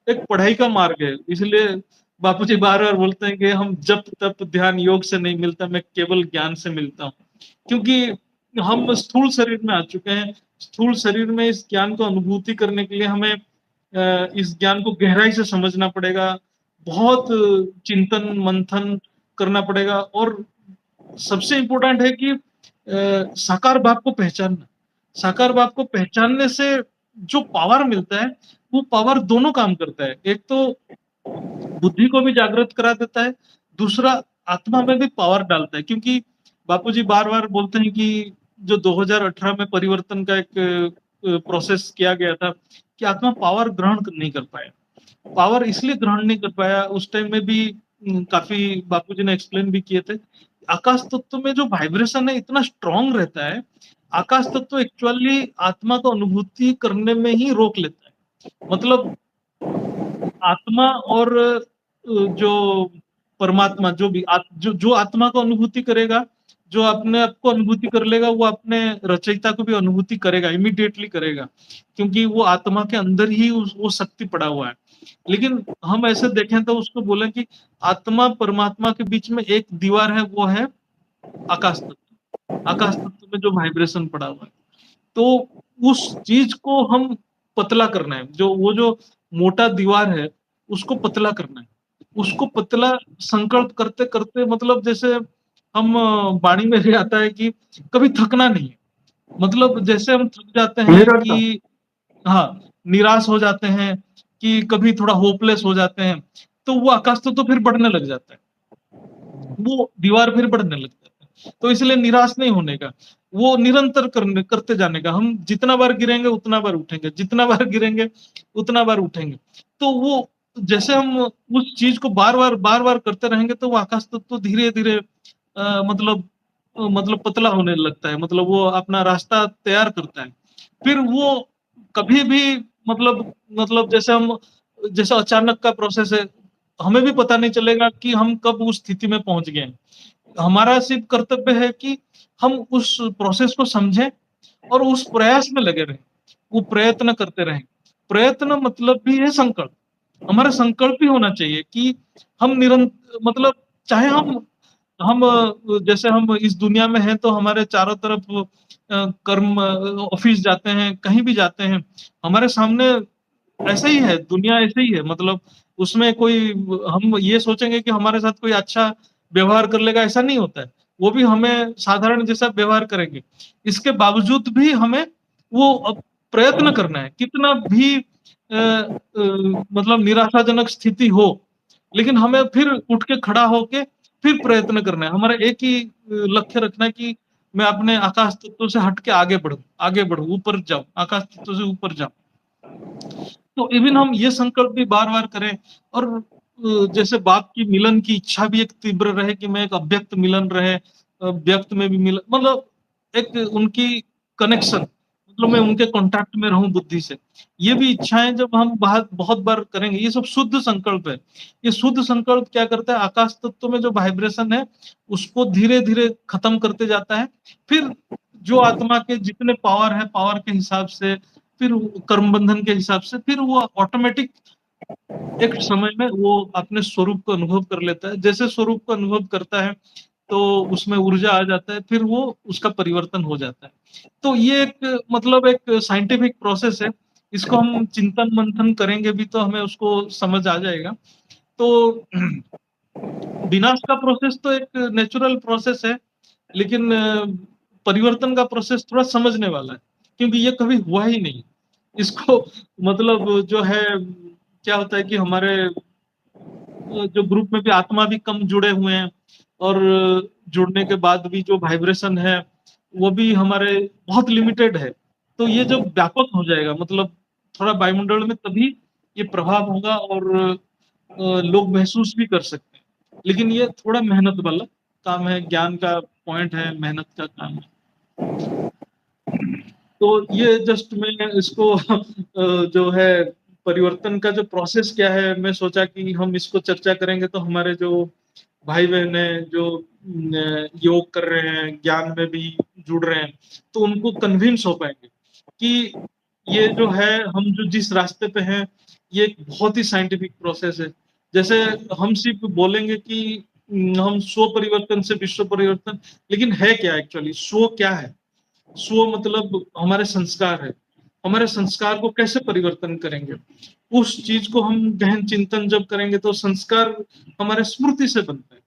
एक पढ़ाई का मार्ग है। इसलिए बापूजी बार-बार बोलते हैं कि हम जप, तप, ध्यान, योग से नहीं मिलता, मैं केवल ज्ञान से मिलता हूँ। क्योंकि हम स्थूल शरीर में आ चुके हैं। स्थूल शरीर में इस ज्ञान को अनुभूति करने के लिए हमें इस ज्ञान को गहराई से समझना पड़ेगा। बहुत चिंतन, मंथन करना पड़ेगा और सबसे इम्पोर्टेंट है कि साकार भाव को पहचानना। साकार भाव को पहचानने से जो पावर मिलता है, वो पावर दोनों काम करता है। एक तो बुद्धि को भी जागृत करा देता है, दूसरा आत्मा में भी पावर डालता है क्योंकि बापूजी बार-बार बोलते हैं कि जो 2018 में परिवर्तन का एक प्रोसेस किया गया था कि आत्मा पावर ग्रहण नहीं कर पाया। पावर इसलिए ग्रहण नहीं कर पाया उस टाइम में भी। काफी बापूजी ने एक्सप्लेन भी किए थे। आकाश तत्व में जो वाइब्रेशन है इतना स्ट्रांग रहता है, आकाश तत्व एक्चुअली आत्मा को अनुभूति करने में ही रोक लेता है। मतलब आत्मा और जो परमात्मा, जो भी जो आत्मा को अनुभूति करेगा, जो अपने आप को अनुभूति कर लेगा, वो अपने रचयिता को भी अनुभूति करेगा, इमीडिएटली करेगा, क्योंकि वो आत्मा के अंदर ही वो शक्ति पड़ा हुआ है। लेकिन हम ऐसे देखें तो उसको बोले कि आत्मा परमात्मा के बीच में एक दीवार है, वो है आकाश तत्व। आकाश तत्व में जो वाइब्रेशन पड़ा हुआ है, तो उस चीज को हम पतला करना है। जो मोटा दीवार है, उसको पतला करना है। उसको पतला संकल्प करते करते, मतलब जैसे हम वाणी में भी आता है कि कभी थकना नहीं है। मतलब जैसे हम थक जाते हैं निरंतर। कि हाँ, निराश हो जाते हैं, कि कभी थोड़ा होपलेस हो जाते हैं, तो वो आकाश तो फिर बढ़ने लग जाता है। वो दीवार फिर बढ़ने लग जाता है। तो इसलिए निराश नहीं होने का, वो निरंतर करते जाने का। हम जितना बार गिरेंगे उतना बार उठेंगे, जितना बार गिरेंगे उतना बार उठेंगे। तो वो जैसे हम उस चीज को बार-बार करते रहेंगे, तो वो आकाश तत्व धीरे-धीरे मतलब पतला होने लगता है। मतलब वो अपना रास्ता तैयार करता है। फिर वो कभी भी मतलब जैसे अचानक का प्रोसेस है, हमें भी पता नहीं चलेगा कि हम कब उस स्थिति में पहुंच गए हैं। हमारा सिर्फ कर्तव्य है कि हम उस प्रोसेस को समझें और उस प्रयास में लगे रहें, वो प्रयत्न करते रहें। प्रयत्न मतलब भी है संकल्प। हमारा संकल्प ही होना चाहिए कि हम मतलब चाहे हम जैसे हम इस दुनिया में हैं, तो हमारे चारों तरफ कर्म, ऑफिस जाते हैं, कहीं भी जाते हैं, हमारे सामने ऐसा ही है, दुनिया ऐसे ही है। मतलब उसमें कोई हम ये सोचेंगे कि हमारे साथ कोई अच्छा व्यवहार कर लेगा, ऐसा नहीं होता है। वो भी हमें साधारण जैसा व्यवहार करेंगे। इसके बावजूद भी हमें वो प्रयत्न करना है, कितना भी मतलब निराशाजनक स्थिति हो, लेकिन हमें फिर उठ के खड़ा होके फिर प्रयत्न करना है। हमारा एक ही लक्ष्य रखना है कि मैं अपने आकाश तत्व से हट के आगे बढ़ूँ, ऊपर जाऊँ, आकाश तत्व से ऊपर जाऊँ। तो इवन हम ये संकल्प भी बार-बार करें, और जैसे बाप की मिलन की इच्छा भी एक तीव्र रहे कि मैं एक अव्यक्त मिलन रहे, व्यक्त में भी मिलन, मतलब एक उनकी कनेक्शन, मतलब मैं उनके कॉन्टैक्ट में रहूं बुद्धि से। ये भी इच्छाएं जब हम बहुत बहुत बार करेंगे, ये सब शुद्ध संकल्प है। ये शुद्ध संकल्प क्या करता है, आकाश तत्व में जो वाइब्रेशन है उसको धीरे धीरे खत्म करते जाता है। फिर जो आत्मा के जितने पावर है, पावर के हिसाब से, फिर कर्म बंधन के हिसाब से, फिर वो ऑटोमेटिक एक समय में वो अपने स्वरूप को अनुभव कर लेता है। जैसे स्वरूप को अनुभव करता है, तो उसमें ऊर्जा आ जाता है, फिर वो उसका परिवर्तन हो जाता है। तो ये एक मतलब एक साइंटिफिक प्रोसेस है। इसको हम चिंतन मंथन करेंगे भी तो हमें उसको समझ आ जाएगा। तो विनाश का प्रोसेस तो एक नेचुरल प्रोसेस है, लेकिन परिवर्तन का प्रोसेस थोड़ा समझने वाला है, क्योंकि ये कभी हुआ ही नहीं। इसको मतलब जो है, क्या होता है कि हमारे जो ग्रुप में भी आत्मा भी कम जुड़े हुए हैं, और जुड़ने के बाद भी जो वाइब्रेशन है, वो भी हमारे बहुत लिमिटेड है। तो ये जब व्यापक हो जाएगा, मतलब थोड़ा वायुमंडल में, तभी ये प्रभाव होगा और लोग महसूस भी कर सकते हैं। लेकिन ये थोड़ा मेहनत वाला काम है, ज्ञान का पॉइंट है, मेहनत का काम है। तो ये जस्ट मैं इसको जो है परिवर्तन का जो प्रोसेस क्या है, मैं सोचा कि हम इसको चर्चा करेंगे, तो हमारे जो भाई बहन है, जो योग कर रहे हैं, ज्ञान में भी जुड़ रहे हैं, तो उनको कन्विंस हो पाएंगे कि ये जो है, हम जो जिस रास्ते पे हैं, ये एक बहुत ही साइंटिफिक प्रोसेस है। जैसे हम सिर्फ बोलेंगे कि हम स्व परिवर्तन से विश्व परिवर्तन, लेकिन है क्या एक्चुअली, स्व क्या है? स्व मतलब हमारे संस्कार है। हमारे संस्कार को कैसे परिवर्तन करेंगे? उस चीज को हम गहन चिंतन जब करेंगे, तो संस्कार हमारे स्मृति से बनता है।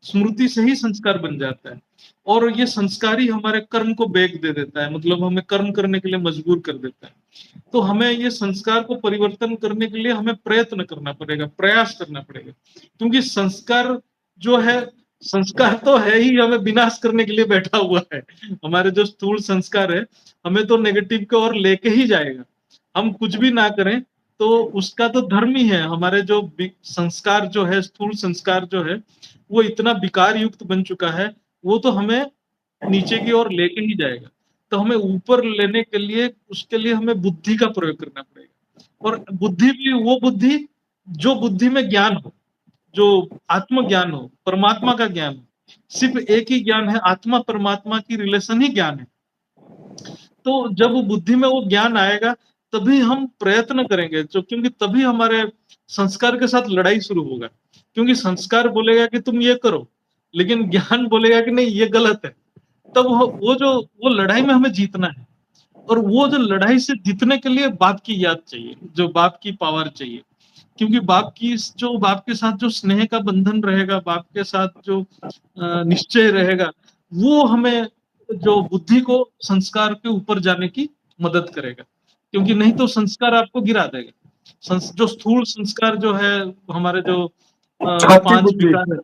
स्मृति से ही संस्कार बन जाता है, और ये संस्कार ही हमारे कर्म को वेग दे देता है, मतलब हमें कर्म करने के लिए मजबूर कर देता है। तो हमें ये संस्कार को परिवर्तन करने के लिए हमें प्रयत्न करना पड़ेगा, प्रयास करना पड़ेगा, क्योंकि संस्कार जो है, संस्कार तो है ही हमें विनाश करने के लिए बैठा हुआ है। हमारे जो स्थूल संस्कार है, हमें तो नेगेटिव की ओर लेके ही जाएगा। हम कुछ भी ना करें, तो उसका तो धर्म ही है। हमारे जो संस्कार जो है, स्थूल संस्कार जो है, वो इतना विकार युक्त बन चुका है, वो तो हमें नीचे की ओर लेके ही जाएगा। तो हमें ऊपर लेने के लिए, उसके लिए हमें बुद्धि का प्रयोग करना पड़ेगा। और बुद्धि भी वो बुद्धि, जो बुद्धि में ज्ञान हो, जो आत्मज्ञान हो, परमात्मा का ज्ञान हो। सिर्फ एक ही ज्ञान है, आत्मा परमात्मा की रिलेशन ही ज्ञान है। तो जब वो बुद्धि में वो ज्ञान आएगा, तभी हम प्रयत्न करेंगे, जो क्योंकि तभी हमारे संस्कार के साथ लड़ाई शुरू होगा। क्योंकि संस्कार बोलेगा कि तुम ये करो, लेकिन ज्ञान बोलेगा कि नहीं ये गलत है। तब वो लड़ाई में हमें जीतना है। और वो जो लड़ाई से जीतने के लिए बाप की याद चाहिए, जो बाप की पावर चाहिए। क्योंकि बाप के साथ जो स्नेह का बंधन रहेगा, बाप के साथ जो निश्चय रहेगा, वो हमें जो बुद्धि को संस्कार के ऊपर जाने की मदद करेगा। क्योंकि नहीं तो संस्कार आपको गिरा देगा। जो स्थूल संस्कार जो है, हमारे जो छाती 5 बुद्धि। विकार है,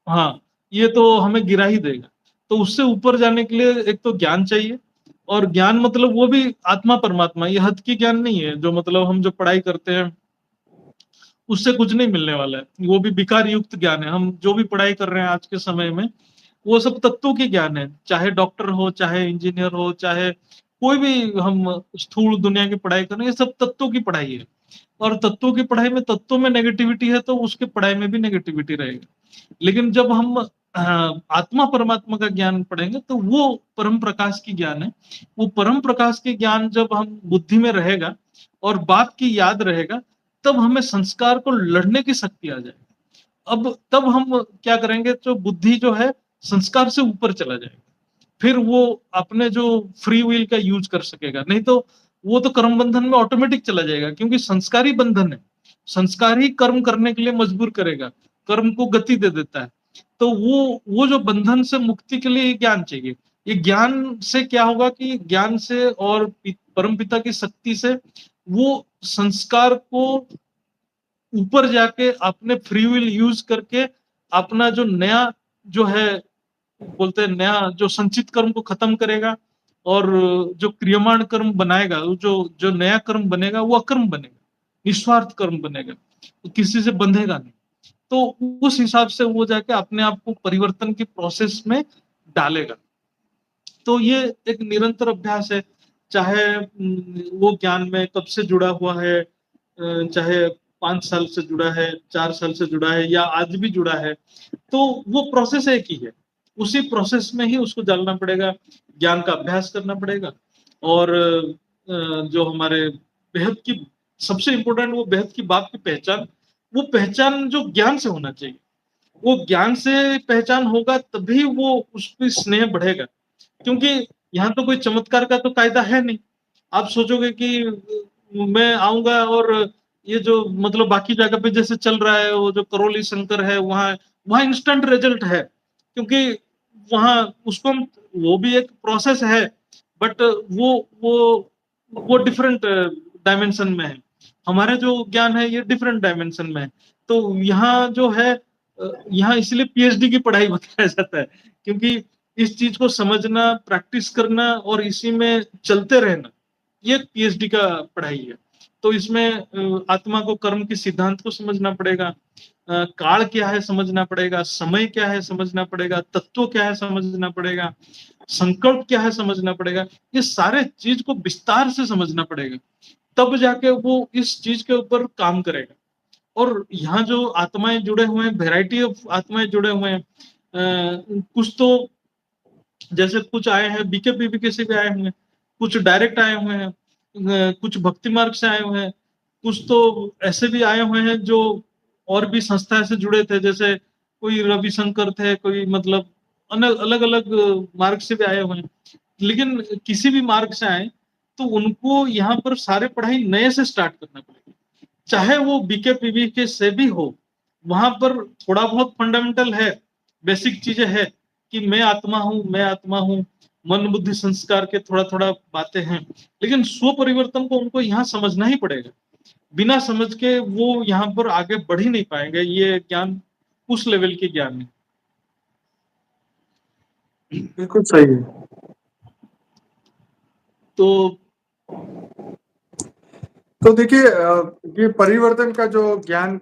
हाँ, ये तो हमें गिरा ही देगा। तो उससे ऊपर जाने के लिए एक तो ज्ञान चाहिए, और ज्ञान मतलब वो भी आत्मा परमात्मा, ये हद की ज्ञान नहीं है, जो मतलब हम जो पढ़ाई करते हैं उससे कुछ नहीं मिलने वाला है। वो भी विकार युक्त ज्ञान है। हम जो भी पढ़ाई कर रहे हैं आज के समय में, वो सब तत्वों की ज्ञान है। चाहे डॉक्टर हो, चाहे इंजीनियर हो, चाहे कोई भी हम स्थूल दुनिया की पढ़ाई कर रहे हैं, ये सब तत्वों की पढ़ाई है। और तत्वों की पढ़ाई में, तत्वों में नेगेटिविटी है तो उसके पढ़ाई में भी नेगेटिविटी रहेगी। लेकिन जब हम आत्मा परमात्मा का ज्ञान पढ़ेंगे, तो वो परम प्रकाश की ज्ञान है। वो परम प्रकाश की ज्ञान जब हम बुद्धि में रहेगा और बाप की याद रहेगा, तब हमें संस्कार को लड़ने की शक्ति आ जाएगी। अब तब हम क्या करेंगे, जो बुद्धि जो है संस्कार से ऊपर चला जाएगा। फिर वो अपने जो फ्री विल का यूज कर सकेगा। नहीं तो वो तो कर्म बंधन में ऑटोमेटिक चला जाएगा, क्योंकि संस्कार ही बंधन है। संस्कार ही कर्म करने के लिए मजबूर करेगा, कर्म को गति दे देता है। तो वो जो बंधन से मुक्ति के लिए ये ज्ञान चाहिए। ये ज्ञान से क्या होगा कि ज्ञान से और परम पिता की शक्ति से वो संस्कार को ऊपर जाके अपने फ्री विल यूज करके अपना जो नया जो है, बोलते हैं नया जो संचित कर्म को खत्म करेगा, और जो क्रियमाण कर्म बनाएगा, जो जो नया कर्म बनेगा वो अकर्म बनेगा, निस्वार्थ कर्म बनेगा, तो किसी से बंधेगा नहीं। तो उस हिसाब से वो जाके अपने आप को परिवर्तन की प्रोसेस में डालेगा। तो ये एक निरंतर अभ्यास है। चाहे वो ज्ञान में कब से जुड़ा हुआ है, चाहे 5 साल से जुड़ा है, 4 साल से जुड़ा है, या आज भी जुड़ा है, तो वो प्रोसेस एक ही है। उसी प्रोसेस में ही उसको डालना पड़ेगा, ज्ञान का अभ्यास करना पड़ेगा। और जो हमारे बेहद की सबसे इम्पोर्टेंट, वो बेहद की बात की पहचान, वो पहचान जो ज्ञान से होना चाहिए। वो ज्ञान से पहचान होगा, तभी वो उस पे स्नेह बढ़ेगा। क्योंकि यहाँ तो कोई चमत्कार का तो कायदा है नहीं। आप सोचोगे कि मैं आऊँगा और ये जो मतलब बाकी जगह पे जैसे चल रहा है, वो जो करौली शंकर है, वहाँ वहाँ इंस्टेंट रिजल्ट है। क्योंकि वहाँ उसको हम, वो भी एक प्रोसेस है, बट वो वो डिफरेंट डायमेंशन में है। हमारे जो ज्ञान है ये डिफरेंट डायमेंशन में है। तो यहाँ जो है, यहाँ इसलिए पीएचडी की पढ़ाई बताया जाता है, क्योंकि इस चीज को समझना, प्रैक्टिस करना और इसी में चलते रहना, ये पीएचडी का पढ़ाई है। तो इसमें आत्मा को, कर्म के सिद्धांत को समझना पड़ेगा, काल क्या है समझना पड़ेगा, समय क्या है समझना पड़ेगा, तत्व क्या है समझना पड़ेगा, संकल्प क्या है समझना पड़ेगा। ये सारे चीज को विस्तार से समझना पड़ेगा, तब जाके वो इस चीज के ऊपर काम करेगा। और यहाँ जो आत्माएं जुड़े हुए हैं, वेराइटी ऑफ आत्माएं जुड़े हुए हैं, कुछ तो जैसे कुछ आए हैं बीके पीवीके से भी आए हुए हैं, कुछ डायरेक्ट आए हुए हैं, कुछ भक्ति मार्ग से आए हुए हैं, कुछ तो ऐसे भी आए हुए हैं जो और भी संस्था से जुड़े थे, जैसे कोई रविशंकर थे, कोई मतलब अलग अलग मार्ग से भी आए हुए हैं। लेकिन किसी भी मार्ग से आए, तो उनको यहाँ पर सारे पढ़ाई नए से स्टार्ट करना पड़ेगा। चाहे वो बीके पीवीके से भी हो, वहां पर थोड़ा बहुत फंडामेंटल है, बेसिक चीजें है कि मैं आत्मा हूँ, मैं आत्मा हूँ, मन बुद्धि संस्कार के थोड़ा थोड़ा बातें हैं। लेकिन स्व परिवर्तन को उनको यहाँ समझना ही पड़ेगा। बिना समझ के वो यहाँ पर आगे बढ़ ही नहीं पाएंगे। ये ज्ञान उस लेवल के ज्ञान है। बिल्कुल सही है। तो तो देखिए ये परिवर्तन का जो ज्ञान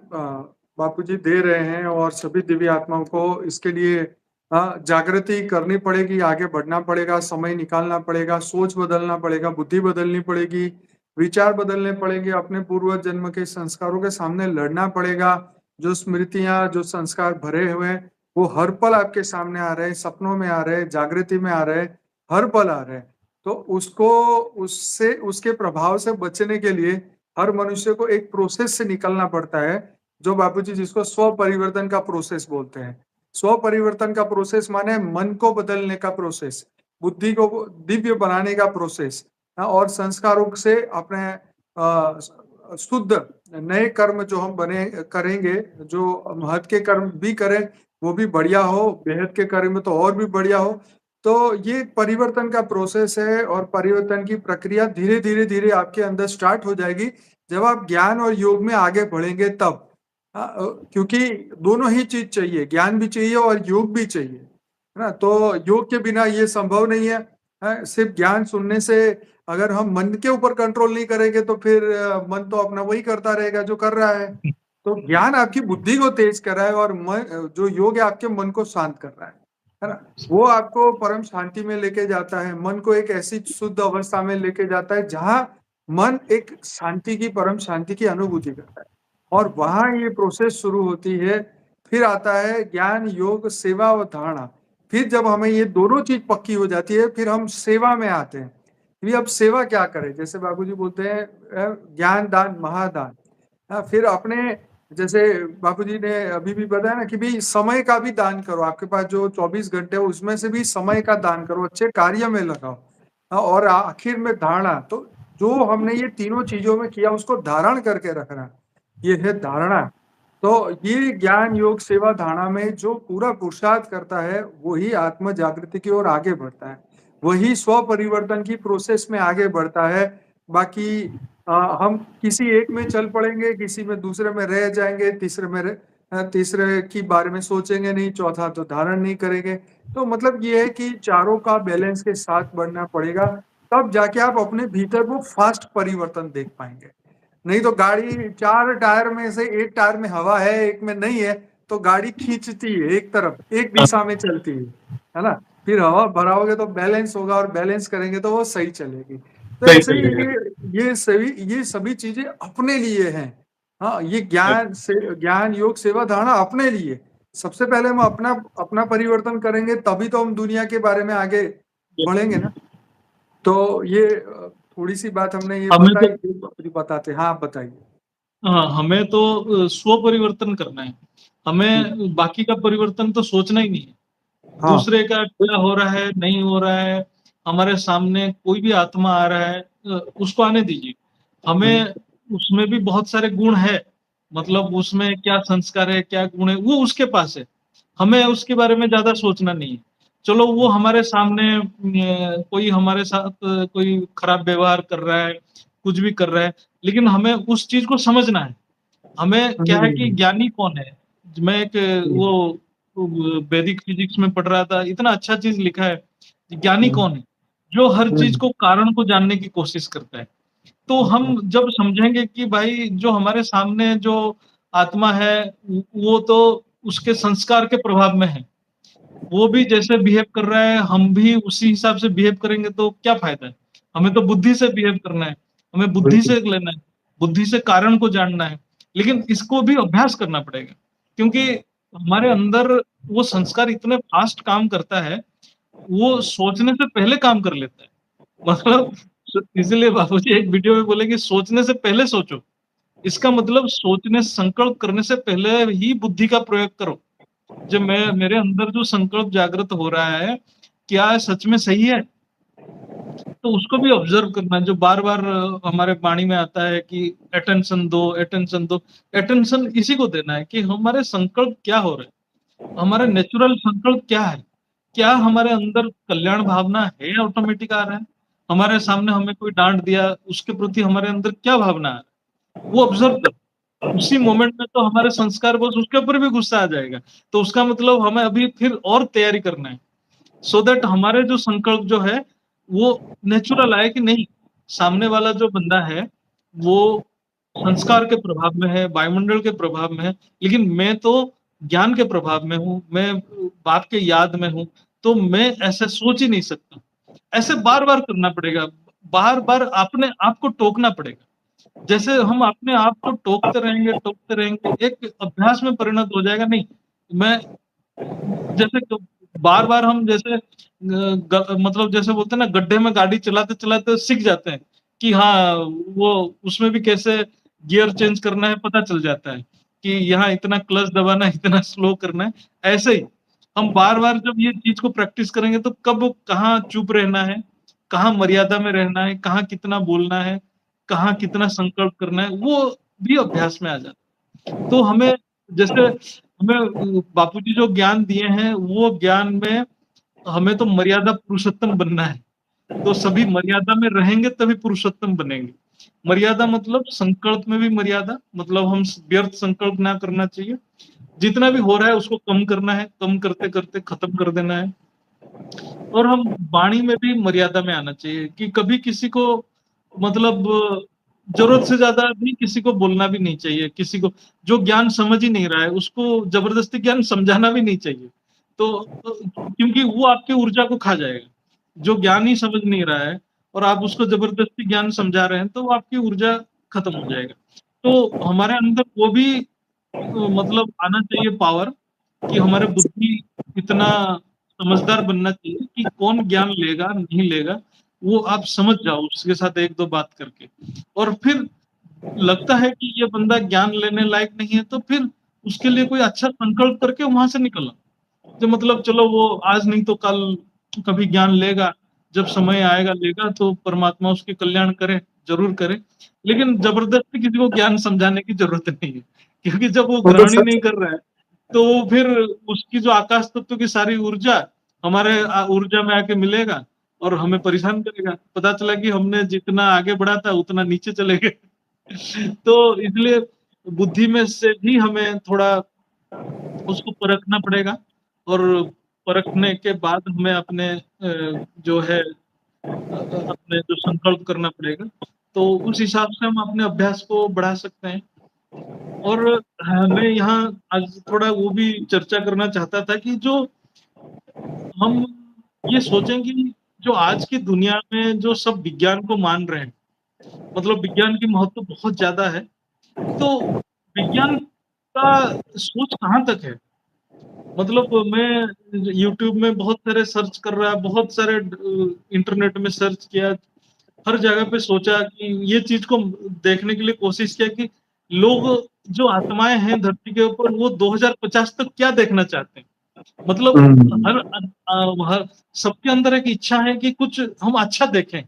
बापूजी दे रहे हैं और सभी दिव्य आत्माओं को इसके लिए जागृति करनी पड़ेगी, आगे बढ़ना पड़ेगा, समय निकालना पड़ेगा, सोच बदलना पड़ेगा, बुद्धि बदलनी पड़ेगी, विचार बदलने पड़ेंगे, अपने पूर्व जन्म के संस्कारों के सामने लड़ना पड़ेगा। जो स्मृतियाँ, जो संस्कार भरे हुए हैं, वो हर पल आपके सामने आ रहे हैं, सपनों में आ रहे हैं, जागृति में आ रहे हैं, हर पल आ रहे हैं। तो उसको उससे उसके प्रभाव से बचने के लिए हर मनुष्य को एक प्रोसेस से निकलना पड़ता है, जो बापूजी जिसको स्व परिवर्तन का प्रोसेस बोलते हैं। स्व परिवर्तन का प्रोसेस माने मन को बदलने का प्रोसेस, बुद्धि को दिव्य बनाने का प्रोसेस और संस्कारों से अपने शुद्ध नए कर्म जो हम बने करेंगे, जो महत के कर्म भी करें, वो भी बढ़िया हो, बेहद के कर्म तो और भी बढ़िया हो। तो ये परिवर्तन का प्रोसेस है और परिवर्तन की प्रक्रिया धीरे-धीरे आपके अंदर स्टार्ट हो जाएगी, जब आप ज्ञान और योग में आगे बढ़ेंगे तब। क्योंकि दोनों ही चीज़ चाहिए, ज्ञान भी चाहिए और योग भी चाहिए, है ना? तो योग के बिना ये संभव नहीं है। सिर्फ़ ज्ञान सुनने से अगर हम मन के ऊपर कंट्रोल नहीं करेंगे तो फिर मन तो अपना वही करता रहेगा जो कर रहा है। तो ज्ञान आपकी बुद्धि को तेज कर रहा है और जो योग है आपके मन को शांत कर रहा है ना? वो आपको परम शांति में लेके जाता है, मन को एक ऐसी शुद्ध अवस्था में लेके जाता है जहाँ मन एक शांति की परम शांति की अनुभूति करता है और वहाँ ये प्रोसेस शुरू होती है। फिर आता है ज्ञान, योग, सेवा और धारणा। फिर जब हमें ये दोनों चीज़ पक्की हो जाती है, फिर हम सेवा में आते हैं। कि अब सेवा क्या करें? जैसे बाबूजी बोलते हैं ज्ञान दान, महादान। फिर अपने जैसे बापूजी ने अभी भी बताया ना कि भई समय का भी दान करो, आपके पास जो 24 घंटे हो उसमें से भी समय का दान करो, अच्छे कार्य में लगाओ। और आखिर में धारणा, तो जो हमने ये तीनों चीज़ों में किया उसको धारण करके रखना, ये है धारणा। तो ये ज्ञान, योग, सेवा, धारणा में जो पूरा पुरुषार्थ करता है, वही आत्म जागृति की ओर आगे बढ़ता है। वही स्व परिवर्तन की प्रोसेस में आगे बढ़ता है। बाकी हम किसी एक में चल पड़ेंगे, किसी में दूसरे में रह जाएँगे, तीसरे के बारे में सोचेंगे नहीं, चौथा तो धारण नहीं करेंगे। तो मतलब ये है कि चारों का बैलेंस के साथ बढ़ना पड़ेगा, तब जाके आप अपने भीतर वो फ़ास्ट परिवर्तन देख पाएँगे। नहीं तो गाड़ी 4 टायर में से 1 टायर में हवा है, 1 में नहीं है, तो गाड़ी खींचती है एक तरफ, एक दिशा में चलती है ना? फिर हवा भराओगे तो बैलेंस होगा और बैलेंस करेंगे तो वो सही चलेगी। तो सही ऐसे ही चलेगा। ये सभी चीज़ें अपने लिए हैं। हाँ, ये ज्ञान, योग, सेवा, धारणा अपने लिए। सबसे पहले हम अपना अपना परिवर्तन करेंगे तभी तो हम दुनिया के बारे में आगे बढ़ेंगे ना। तो ये थोड़ी-सी बात हमने ये हमें बताई, तो जो बताते हाँ, आप बताइए? हाँ, हमें तो स्व परिवर्तन करना है। हुँ, हमें बाकी का परिवर्तन तो सोचना ही नहीं है। हाँ, दूसरे का क्या हो रहा है, नहीं हो रहा है, हमारे सामने कोई भी आत्मा आ रहा है उसको आने दीजिए। हुँ, हमें उसमें भी बहुत सारे गुण हैं, मतलब उसमें क्या संस्कार है, क्या गुण है, वो उसके पास है। हमें उसके बारे में ज़्यादा सोचना नहीं है। चलो वो हुँ, हमारे सामने कोई हमारे साथ कोई खराब व्यवहार कर रहा है, कुछ भी कर रहा है, लेकिन हमें उस चीज़ को समझना है। हमें क्या है कि हुँ, ज्ञानी कौन है? मैं एक हुँ, वो वैदिक फिज़िक्स में पढ़ रहा था, इतना अच्छा चीज़ लिखा है, कि ज्ञानी हुँ, कौन है? जो हर हुँ, चीज़ को कारण को जानने की कोशिश करता है। तो हुँ, हम जब समझेंगे कि भाई जो हमारे सामने जो आत्मा है, वो तो उसके संस्कार के प्रभाव में है। वो भी जैसे बिहेव कर रहा है, हम भी उसी हिसाब से बिहेव करेंगे तो क्या फ़ायदा है? हमें तो बुद्धि से बिहेव करना है, हमें बुद्धि बिल्कुल। से लेना है, बुद्धि से कारण को जानना है। लेकिन इसको भी अभ्यास करना पड़ेगा, क्योंकि हमारे अंदर वो संस्कार इतने फ़ास्ट काम करता है, वो सोचने से पहले काम कर लेता है। मतलब इसीलिए बाबूजी एक वीडियो में बोले कि सोचने से पहले सोचो। इसका मतलब सोचने संकल्प करने से पहले ही बुद्धि का प्रयोग करो। जब मैं मेरे अंदर जो संकल्प जागृत हो रहा है, क्या सच में सही है? तो उसको भी ऑब्ज़र्व करना, जो बार-बार हमारे वाणी में आता है कि अटेंशन दो, अटेंशन दो। अटेंशन इसी को देना है कि हमारे संकल्प क्या हो रहे हैं? हमारा नेचुरल संकल्प क्या है? क्या हमारे अंदर कल्याण भावना है, ऑटोमेटिक आ रहा है? हमारे सामने हमें कोई डाँट दिया, उसके प्रति हमारे अंदर क्या भावना है? वो ऑब्ज़र्व करो। उसी मोमेंट में तो हमारे संस्कार बस उसके ऊपर भी गुस्सा आ जाएगा। तो उसका मतलब हमें अभी फिर और तैयारी करना है, सो दैट हमारे जो संकल्प जो है, वो नेचुरल आए कि नहीं, सामने वाला जो बंदा है, वो संस्कार के प्रभाव में है, वायुमंडल के प्रभाव में है, लेकिन मैं तो ज्ञान के प्रभाव में हूँ, मैं बाप के याद में हूँ, तो मैं ऐसा सोच ही नहीं सकता। ऐसे बार-बार करना पड़ेगा, बार-बार अपने आप को टोकना पड़ेगा। जैसे हम अपने आप को टोकते रहेंगे, एक अभ्यास में परिणत हो जाएगा। नहीं, मैं जैसे क बार-बार हम जैसे मतलब जैसे बोलते हैं ना, गड्ढे में गाड़ी चलाते-चलाते सीख जाते हैं कि हाँ, वो उसमें भी कैसे गियर चेंज करना है पता चल जाता है कि यहाँ इतना क्लच दबाना है, इतना स्लो करना है। ऐसे ही हम बार-बार जब ये चीज़ को प्रैक्टिस करेंगे तो कब कहाँ चुप रहना है, कहाँ मर्यादा में रहना है, कहाँ कितना बोलना है, कहाँ कितना संकल्प करना है, वो भी अभ्यास में आ जाता है। तो हमें जैसे हमें बापूजी जो ज्ञान दिए हैं, वो ज्ञान में हमें तो मर्यादा पुरुषोत्तम बनना है। तो सभी मर्यादा में रहेंगे तभी पुरुषोत्तम बनेंगे। मर्यादा मतलब संकल्प में भी मर्यादा, मतलब हम व्यर्थ संकल्प ना करना चाहिए। जितना भी हो रहा है उसको कम करना है, कम करते-करते खत्म कर देना है। और हम वाणी में भी मर्यादा में आना चाहिए कि कभी किसी को मतलब ज़रूरत से ज़्यादा भी किसी को बोलना भी नहीं चाहिए। किसी को जो ज्ञान समझ ही नहीं रहा है, उसको ज़बरदस्ती ज्ञान समझाना भी नहीं चाहिए। तो क्योंकि वो आपकी ऊर्जा को खा जाएगा। जो ज्ञान ही समझ नहीं रहा है और आप उसको ज़बरदस्ती ज्ञान समझा रहे हैं, तो वो आपकी ऊर्जा खत्म हो जाएगा। तो हमारे अंदर वो भी मतलब आना चाहिए पावर कि हमारे बुद्धि इतना समझदार बनना चाहिए कि कौन ज्ञान लेगा, नहीं लेगा, वो आप समझ जाओ उसके साथ 1-2 बात करके। और फिर लगता है कि ये बंदा ज्ञान लेने लायक नहीं है, तो फिर उसके लिए कोई अच्छा संकल्प करके वहाँ से निकल आओ। जो मतलब चलो वो आज नहीं तो कल कभी ज्ञान लेगा, जब समय आएगा लेगा तो परमात्मा उसके कल्याण करे, ज़रूर करे। लेकिन ज़बरदस्ती किसी को ज्ञान समझाने की ज़रूरत नहीं है, क्योंकि जब वो वो तो ग्रहण ही सच नहीं कर रहा है, तो फिर उसकी जो आकाश तत्व की सारी ऊर्जा हमारे ऊर्जा में आके मिलेगा और हमें परेशान करेगा। पता चला कि हमने जितना आगे बढ़ा था उतना नीचे चले गए। तो इसलिए बुद्धि में से भी हमें थोड़ा उसको परखना पड़ेगा और परखने के बाद हमें अपने जो है अपने जो संकल्प करना पड़ेगा। तो उस हिसाब से हम अपने अभ्यास को बढ़ा सकते हैं। और मैं यहाँ आज थोड़ा वो भी चर्चा करना चाहता था कि जो हम ये सोचें कि जो आज की दुनिया में जो सब विज्ञान को मान रहे हैं, मतलब विज्ञान की महत्व बहुत ज़्यादा है। तो विज्ञान का सोच कहाँ तक है? मतलब मैं यूट्यूब में बहुत सारे सर्च कर रहा, बहुत सारे इंटरनेट में सर्च किया, हर जगह पे सोचा कि ये चीज़ को देखने के लिए कोशिश किया कि लोग जो आत्माएँ हैं धरती के ऊपर वो 2050 तक क्या देखना चाहते हैं। मतलब हुँ। हर सबके अंदर एक इच्छा है कि कुछ हम अच्छा देखें।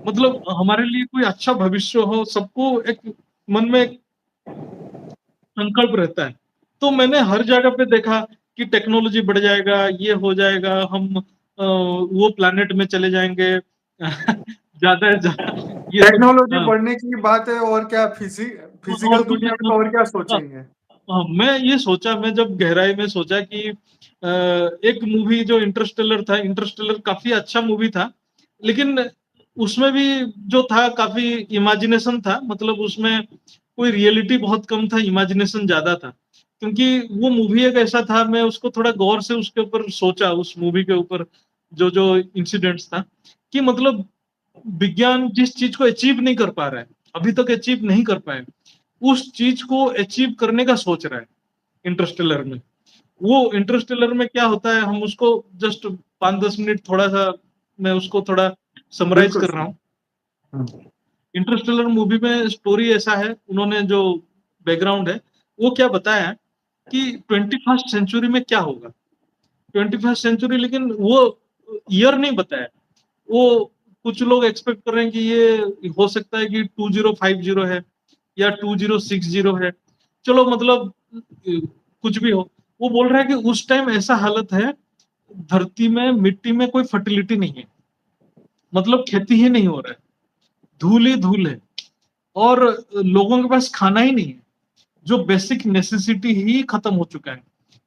मतलब हमारे लिए कोई अच्छा भविष्य हो, सबको एक मन में एक संकल्प रहता है। तो मैंने हर जगह पे देखा कि टेक्नोलॉजी बढ़ जाएगा, ये हो जाएगा, हम वो प्लैनेट में चले जाएँगे। ज़्यादा से ज़्यादा ये सब टेक्नोलॉजी हाँ, बढ़ने की बात है और क्या और फिज़िकल कुछ दुनिया में नहीं तो और क्या हाँ, सोचेंगे? हाँ, मैं ये सोचा मैं जब गहराई में सोचा कि एक मूवी जो इंटरस्टेलर काफ़ी अच्छा मूवी था। लेकिन उसमें भी जो था काफ़ी इमेजिनेशन था, मतलब उसमें कोई रियलिटी बहुत कम था, इमेजिनेशन ज़्यादा था। क्योंकि वो मूवी एक ऐसा था मैं उसको थोड़ा गौर से उसके ऊपर सोचा उस मूवी के ऊपर जो-जो इंसिडेंट्स था, कि मतलब विज्ञान जिस चीज़ को अचीव नहीं कर पा रहा है, अभी तक अचीव नहीं कर पाए, उस चीज़ को अचीव करने का सोच रहा है, इंटरस्टेलर में। वो इंटरस्टेलर में क्या होता है हम उसको जस्ट 5-10 मिनट थोड़ा-सा मैं उसको थोड़ा समराइज़ बिल्कुल कर रहा सही। हूँ। हुँ। इंटरस्टेलर मूवी में स्टोरी ऐसा है, उन्होंने जो बैकग्राउंड है, वो क्या बताया है कि 21st सेंचुरी में क्या होगा? 21st सेंचुरी लेकिन वो ईयर नहीं बताया। वो कुछ लोग एक्सपेक्ट कर रहे हैं कि ये हो सकता है कि 2050 है या 2060 है। चलो मतलब कुछ भी हो। वो बोल रहा है कि उस टाइम ऐसा हालत है, धरती में, मिट्टी में कोई फर्टिलिटी नहीं है। मतलब खेती ही नहीं हो रहा है। धूल ही धूल है और लोगों के पास खाना ही नहीं है। जो बेसिक नेसेसिटी ही खत्म हो चुका है।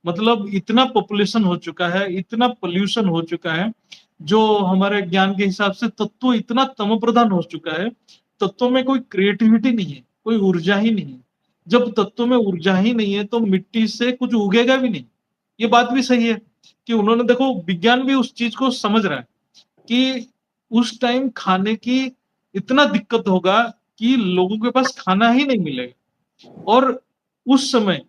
मतलब इतना पॉपुलेशन हो चुका है, इतना पॉल्यूशन हो चुका है, जो हमारे ज्ञान के हिसाब से तत्व इतना तमोप्रधान हो चुका है, तत्वों में कोई क्रिएटिविटी नहीं है। कोई ऊर्जा ही नहीं है। जब तत्वों में ऊर्जा ही नहीं है तो मिट्टी से कुछ उगेगा भी नहीं। ये बात भी सही है कि उन्होंने देखो विज्ञान भी उस चीज को समझ रहा है कि उस टाइम खाने की इतना दिक्कत होगा कि लोगों के पास खाना ही नहीं मिलेगा। और उस समय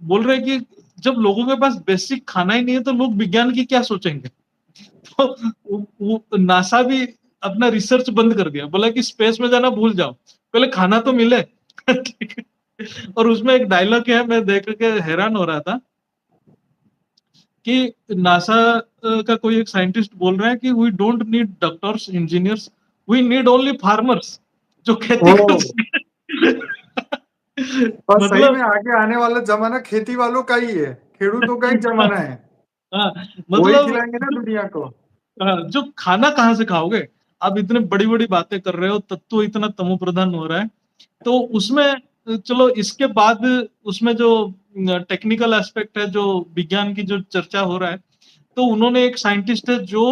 बोल रहे हैं कि जब लोगों के पास बेसिक खाना ही नहीं है तो लोग विज्ञान की क्या सोचेंगे। तो वो नासा भी अपना रिसर्च बंद कर दिया, बोला कि स्पेस में जाना भूल जाओ, पहले खाना तो मिले। ठीक है। और उसमें एक डायलॉग है, मैं देख के हैरान हो रहा था कि नासा का कोई एक साइंटिस्ट बोल रहा है कि we don't need doctors engineers, we need only farmers, जो खेती कर ओह! सके। और सही में मतलब आगे आने वाला ज़माना खेती वालों का ही है, खेडूतों का ही ज़माना है। हाँ, वो ही मतलब खिलाएँगे ना दुनिया को। जो खाना कहाँ से खाओगे? आप इतने बड़ी-बड़ी बातें कर रहे हो, तत्व इतना तमोप्रधान हो रहा है। तो उसमें चलो इसके बाद उसमें जो टेक्निकल एस्पेक्ट है, जो विज्ञान की जो चर्चा हो रहा है, तो उन्होंने एक साइंटिस्ट है जो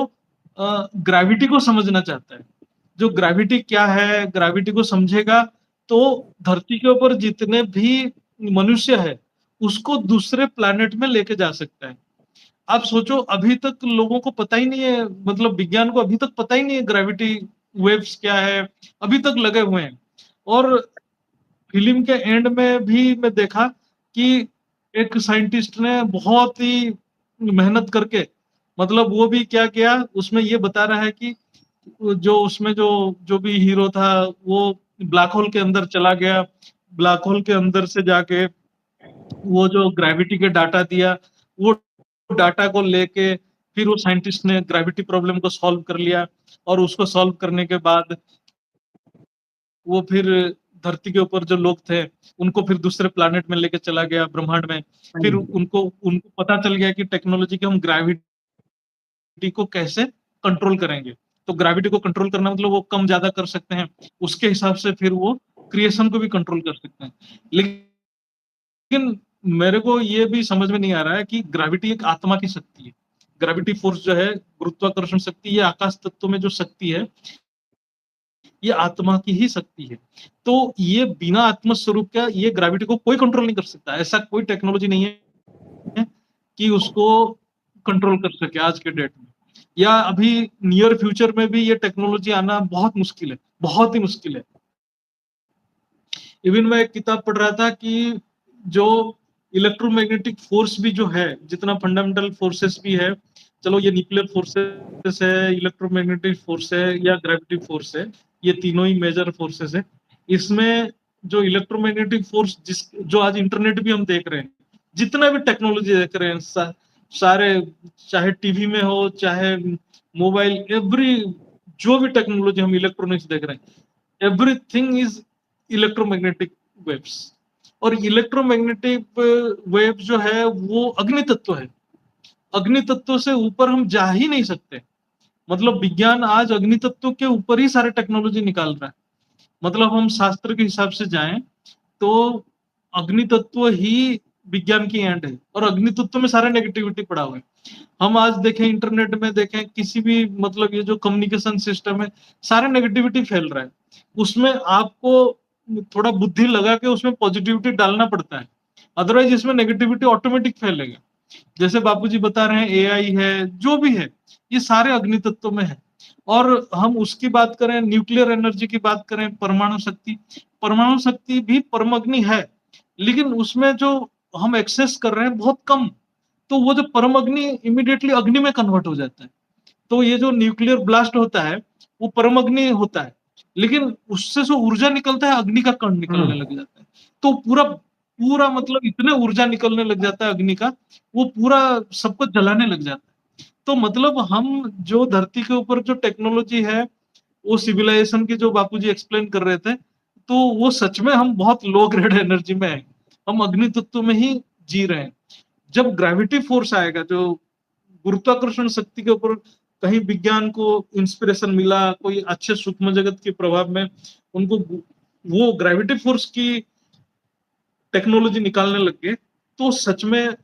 ग्रेविटी को समझना चाहता है। जो ग्रेविटी क्या है, ग्रेविटी को समझेगा तो धरती के ऊपर जितने भी मनुष्य है, उसको दूसरे प्लैनेट में लेके जा सकता है। आप सोचो अभी तक लोगों को पता ही नहीं है, मतलब विज्ञान को अभी तक पता ही नहीं है ग्रेविटी वेव्स क्या है, अभी तक लगे हुए हैं। और फिल्म के एंड में भी मैं देखा कि एक साइंटिस्ट ने बहुत ही मेहनत करके, मतलब वो भी क्या किया, उसमें ये बता रहा है कि जो उसमें जो जो भी हीरो था वो ब्लैक होल के अंदर चला गया, ब्लैक होल के अंदर से जाके वो जो ग्रेविटी के डाटा दिया, वो डाटा को लेके फिर वो साइंटिस्ट ने ग्रेविटी प्रॉब्लम को सॉल्व कर लिया। और उसको सॉल्व करने के बाद वो फिर धरती के ऊपर जो लोग थे, उनको फिर दूसरे प्लैनेट में लेके चला गया, ब्रह्मांड में। फिर हुँ। उनको उनको पता चल गया कि टेक्नोलॉजी के हम ग्रेविटी को कैसे कंट्रोल करेंगे। तो ग्रेविटी को कंट्रोल करना मतलब वो कम ज़्यादा कर सकते हैं। उसके हिसाब से फिर वो क्रिएशन को भी कंट्रोल कर सकते हैं। लेकिन मेरे को ये भी समझ में नहीं आ रहा है कि ग्रेविटी एक आत्मा की शक्ति है। ग्रेविटी फोर्स जो है, गुरुत्वाकर्षण शक्ति, ये आकाश तत्व में जो शक्ति है, ये आत्मा की ही शक्ति है। तो ये बिना आत्म स्वरूप का ये ग्रेविटी को कोई कंट्रोल नहीं कर सकता। ऐसा कोई टेक्नोलॉजी नहीं है कि उसको कंट्रोल कर सके आज के डेट में। या अभी नियर फ्यूचर में भी ये टेक्नोलॉजी आना बहुत मुश्किल है, बहुत ही मुश्किल है। इवन मैं एक किताब पढ़ रहा था कि जो इलेक्ट्रोमैग्नेटिक फोर्स भी जो है, जितना फंडामेंटल फोर्सेस भी है, चलो ये न्यूक्लियर फोर्सेस है, इलेक्ट्रोमैग्नेटिक फोर्स है या ग्रेविटी फोर्स है, ये तीनों ही मेजर फोर्सेस है। इसमें जो इलेक्ट्रोमैग्नेटिक फोर्स जिस जो आज इंटरनेट भी हम देख रहे हैं, जितना भी टेक्नोलॉजी देख रहे हैं, सारे, चाहे टीवी में हो, चाहे मोबाइल, एवरी जो भी टेक्नोलॉजी हम इलेक्ट्रॉनिक्स देख रहे हैं, एवरीथिंग इज इलेक्ट्रोमैग्नेटिक वेव्स। और इलेक्ट्रोमैग्नेटिक वेव जो है वो अग्नि तत्व है। अग्नि तत्व से ऊपर हम जा ही नहीं सकते। मतलब विज्ञान आज अग्नि तत्व के ऊपर ही सारे टेक्नोलॉजी निकाल रहा है। मतलब हम शास्त्र के हिसाब से जाएं तो अग्नि तत्व ही विज्ञान की एंड है, और अग्नि तत्व में सारा नेगेटिविटी पड़ा हुआ है। हम आज देखें, इंटरनेट में देखें, किसी भी, मतलब ये जो कम्युनिकेशन सिस्टम है, सारे नेगेटिविटी फैल रहा है। उसमें आपको थोड़ा बुद्धि लगा के उसमें पॉजिटिविटी डालना पड़ता है, अदरवाइज इसमें नेगेटिविटी ऑटोमेटिक फैलेगा। जैसे बापूजी बता रहे हैं, एआई है, जो भी है, ये सारे अग्नि तत्व में है। और हम उसकी बात करें, न्यूक्लियर एनर्जी की बात करें, परमाणु शक्ति भी परम अग्नि है, लेकिन उसमें जो हम एक्सेस कर रहे हैं बहुत कम। तो वो जो परम अग्नि इमीडिएटली अग्नि में कन्वर्ट हो जाता है। तो ये जो न्यूक्लियर ब्लास्ट होता है, वो परम अग्नि होता है, लेकिन उससे जो ऊर्जा निकलता है, अग्नि का कण हुँ। निकलने लग जाता है। तो पूरा पूरा मतलब इतने ऊर्जा निकलने लग जाता है अग्नि का, वो पूरा सबको जलाने लग जाता है। तो मतलब हम जो धरती के ऊपर जो टेक्नोलॉजी है, वो सिविलाइजेशन की जो बापूजी एक्सप्लेन कर रहे थे, तो वो सच में हम बहुत लो ग्रेड एनर्जी में है। हम अग्नि तत्व में ही जी रहे हैं। जब ग्रेविटी फोर्स आएगा, जो गुरुत्वाकर्षण शक्ति के ऊपर कहीं विज्ञान को इंस्पिरेशन मिला, कोई अच्छे सूक्ष्म जगत के प्रभाव में उनको वो ग्रेविटी फोर्स की टेक्नोलॉजी निकालने लग गए, तो सच में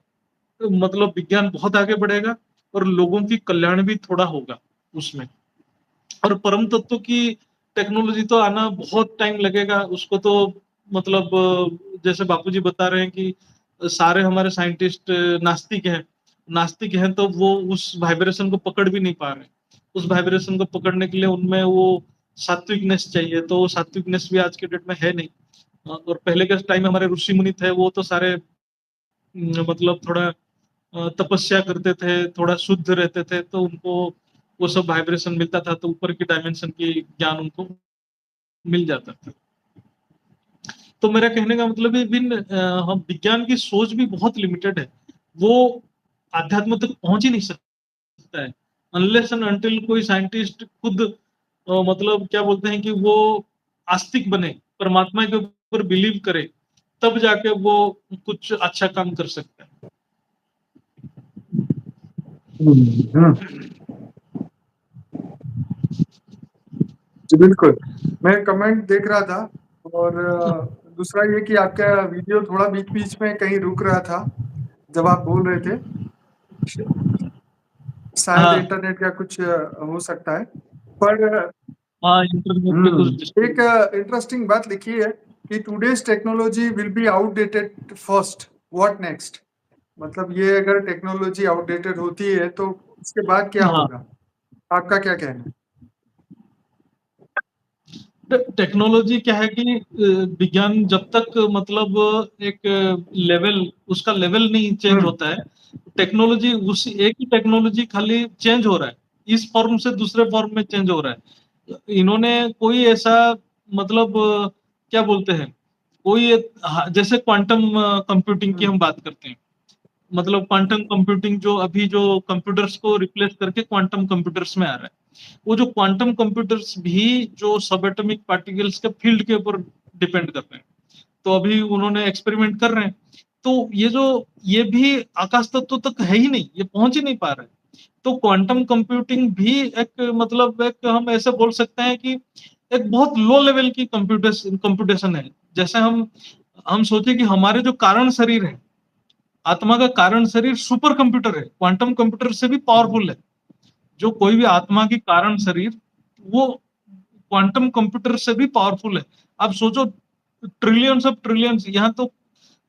मतलब विज्ञान बहुत आगे बढ़ेगा और लोगों की कल्याण भी थोड़ा होगा उसमें। और परम तत्व की टेक्नोलॉजी तो आना बहुत टाइम लगेगा, उसको तो मतलब जैसे बापूजी बता रहे हैं कि सारे हमारे साइंटिस्ट नास्तिक हैं तो वो उस वाइब्रेशन को पकड़ भी नहीं पा रहे। उस वाइब्रेशन को पकड़ने के लिए उनमें वो सात्विकनेस चाहिए, तो वो सात्विकनेस भी आज के डेट में है नहीं। और पहले के टाइम में हमारे ऋषि मुनि थे, वो तो सारे मतलब थोड़ा तपस्या करते थे, थोड़ा शुद्ध रहते थे, तो उनको वो सब वाइब्रेशन मिलता था, तो ऊपर की डायमेंशन की ज्ञान उनको मिल जाता था। तो मेरा कहने का मतलब है हम विज्ञान की सोच भी बहुत लिमिटेड है। वो आध्यात्म तक पहुंच ही नहीं सकता है अनलेस एंड अनटिल कोई साइंटिस्ट खुद मतलब क्या बोलते हैं कि वो आस्तिक बने, परमात्मा के ऊपर बिलीव करे, तब जाके वो कुछ अच्छा काम कर सकता है। हम्म। जी बिल्कुल, मैं कमेंट देख रहा था और दूसरा ये कि आपका वीडियो थोड़ा बीच-बीच में कहीं रुक रहा था, जब आप बोल रहे थे। शायद हाँ, इंटरनेट का कुछ हो सकता है। पर हाँ, इंटरनेट पे कुछ एक डिस्टर्ब। इंटरेस्टिंग बात लिखी है कि today's technology will be outdated first, what next? मतलब ये अगर टेक्नोलॉजी आउटडेटेड होती है तो उसके बाद क्या हाँ, होगा? आपका क्या कहना है? टेक्नोलॉजी क्या है कि विज्ञान जब तक मतलब एक लेवल उसका लेवल नहीं चेंज हुँ, होता है, टेक्नोलॉजी उसी एक ही टेक्नोलॉजी खाली चेंज हो रहा है, इस फॉर्म से दूसरे फॉर्म में चेंज हो रहा है। इन्होंने कोई ऐसा मतलब क्या बोलते हैं, कोई जैसे क्वांटम कंप्यूटिंग की हुँ, हम बात करते हैं, मतलब क्वांटम कंप्यूटिंग जो अभी जो कंप्यूटर्स को रिप्लेस करके क्वांटम कंप्यूटर्स में आ रहा है, वो जो क्वांटम कंप्यूटर्स भी जो सब एटॉमिक पार्टिकल्स के फील्ड के ऊपर डिपेंड कर रहे हैं। तो अभी उन्होंने एक्सपेरिमेंट कर रहे हैं। तो ये भी आकाश तत्व तक है ही नहीं, ये पहुंच ही नहीं पा रहा है। तो क्वांटम कंप्यूटिंग भी एक मतलब एक हम ऐसे बोल सकते हैं कि एक बहुत लो लेवल की कंप्यूटेशन है। जैसे हम सोचे कि हमारे जो कारण शरीर है, आत्मा का कारण शरीर सुपर कंप्यूटर है, क्वांटम कंप्यूटर से भी पावरफुल है। जो कोई भी आत्मा की कारण शरीर, वो क्वांटम कंप्यूटर से भी पावरफुल है। आप सोचो, ट्रिलियंस ऑफ ट्रिलियंस, यहाँ तो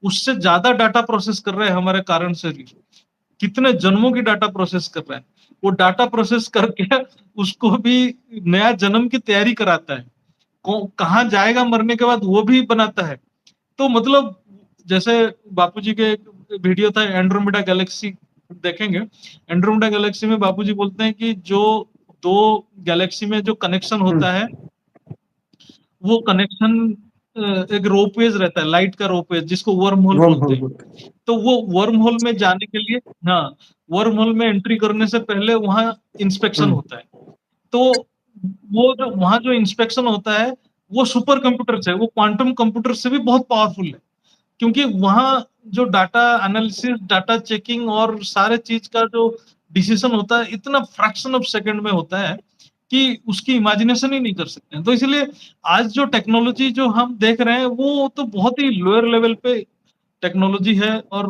उससे ज्यादा डाटा प्रोसेस कर रहे हैं हमारे कारण शरीर, कितने जन्मों की डाटा प्रोसेस कर रहा है। वो डाटा प्रोसेस करके उसको भी नया जन्म की तैयारी कराता है, कहाँ जाएगा मरने के बाद वो भी बनाता है। तो मतलब जैसे बापूजी के एक वीडियो था एंड्रोमेडा गैलेक्सी, देखेंगे। एंड्रोमेडा गैलेक्सी में बापूजी बोलते हैं कि जो दो गैलेक्सी में जो कनेक्शन हुँ, होता है, वो कनेक्शन एक रोपवेज रहता है, लाइट का रोपवेज, जिसको वर्म होल वर्म बोलते होल हैं। बोलते हैं। तो वो वर्म होल में जाने के लिए, हाँ, वर्म होल में एंट्री करने से पहले वहां इंस्पेक्शन हुँ, होता है। तो वो जो वहां जो इंस्पेक्शन होता है, वो सुपर कंप्यूटर से, वो क्वांटम कंप्यूटर से भी बहुत पावरफुल है। क्योंकि वहां जो डाटा एनालिसिस, डाटा चेकिंग और सारे चीज का जो डिसीजन होता है, इतना फ्रैक्शन ऑफ सेकंड में होता है कि उसकी इमेजिनेशन ही नहीं कर सकते हैं। तो इसलिए आज जो टेक्नोलॉजी जो हम देख रहे हैं, वो तो बहुत ही लोअर लेवल पे टेक्नोलॉजी है। और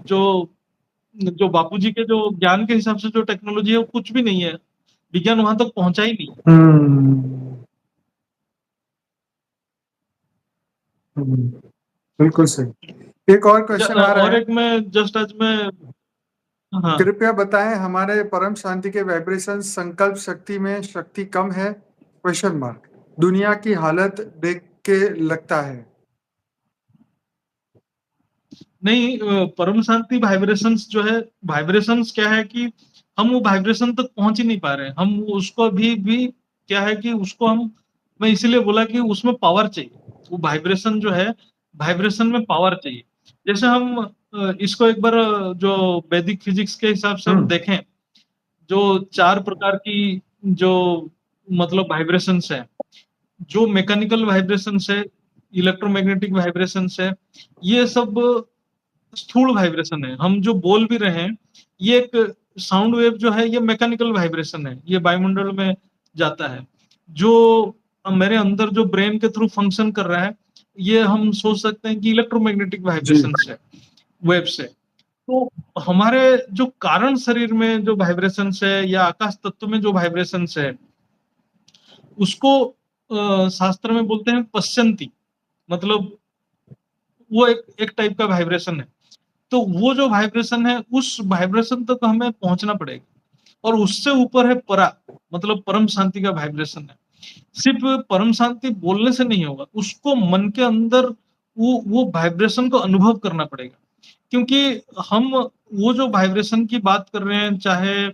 जो जो बापूजी के जो ज्ञान के हिसाब से जो टेक्नोलॉजी है, वो कुछ भी नहीं है, विज्ञान वहां तक पहुंचा ही नहीं। हुँ, हुँ, बिल्कुल सही। एक और क्वेश्चन आ रहा और है, एक मैं जस्ट आज मैं, हाँ, कृपया बताएँ हमारे परम शांति के वाइब्रेशन संकल्प शक्ति में शक्ति कम है? Question mark. दुनिया की हालत देख के लगता है। नहीं, परम शांति वाइब्रेशंस जो है, वाइब्रेशंस क्या है कि हम वो वाइब्रेशन तक पहुंच ही नहीं पा रहे हैं। हम उसको भी क्या है कि उसको हम, मैं इसीलिए बोला कि उसमें पावर चाहिए। वो वाइब्रेशन जो है, वाइब्रेशन में पावर चाहिए। जैसे हम इसको एक बार जो वैदिक फिजिक्स के हिसाब से हुँ, हम देखें, जो 4 प्रकार की जो मतलब वाइब्रेशंस है, जो मैकेनिकल वाइब्रेशंस है, इलेक्ट्रोमैग्नेटिक वाइब्रेशंस है, ये सब स्थूल वाइब्रेशन है। हम जो बोल भी रहे हैं, ये एक साउंड वेव जो है, ये मैकेनिकल वाइब्रेशन है, ये वायुमंडल में जाता है। जो मेरे अंदर जो ब्रेन के थ्रू फंक्शन कर रहा है, ये हम सोच सकते हैं कि इलेक्ट्रोमैग्नेटिक जी। वाइब्रेशन से, वेव से। तो हमारे जो कारण शरीर में जो वाइब्रेशन है, या आकाश तत्व में जो वाइब्रेशन है, उसको शास्त्र में बोलते हैं पश्चंती। मतलब वो एक टाइप का वाइब्रेशन है। तो वो जो वाइब्रेशन है, उस वाइब्रेशन तक हमें पहुंचना पड़ेगा। और उससे ऊपर है परा, मतलब परम शांति का वाइब्रेशन है। सिर्फ परम शांति बोलने से नहीं होगा, उसको मन के अंदर वो वाइब्रेशन को अनुभव करना पड़ेगा। क्योंकि हम वो जो वाइब्रेशन की बात कर रहे हैं, चाहे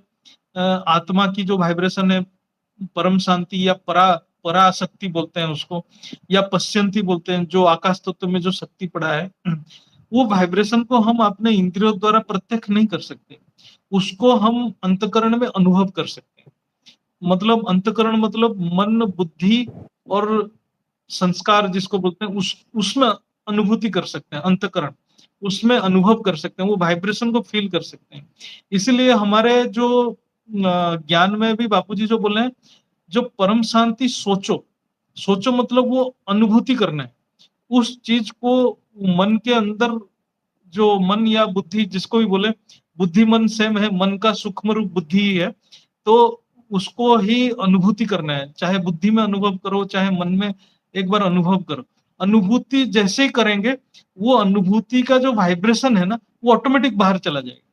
आत्मा की जो वाइब्रेशन है, परम शांति या पराशक्ति बोलते हैं उसको, या पश्यंती बोलते हैं, जो आकाश तत्व में जो शक्ति पड़ा है, वो वाइब्रेशन को हम अपने इंद्रियों द्वारा प्रत्यक्ष नहीं कर सकते। उसको हम अंतःकरण में अनुभव कर सकते हैं। मतलब अंतःकरण मतलब मन, बुद्धि और संस्कार जिसको बोलते हैं, उसमें अनुभूति कर सकते हैं, अंतःकरण उसमें अनुभव कर सकते हैं, वो वाइब्रेशन को फील कर सकते हैं। इसलिए हमारे जो ज्ञान में भी बापूजी जो बोले हैं, जो परम शांति सोचो, सोचो मतलब वो अनुभूति करना है उस चीज को। मन के अंदर जो मन या बुद्धि जिसको भी बोले, बुद्धि मन सेम है, मन का सूक्ष्म रूप बुद्धि ही है। तो उसको ही अनुभूति करना है, चाहे बुद्धि में अनुभव करो, चाहे मन में एक बार अनुभव करो। अनुभूति जैसे ही करेंगे, वो अनुभूति का जो वाइब्रेशन है ना, वो ऑटोमेटिक बाहर चला जाएगा।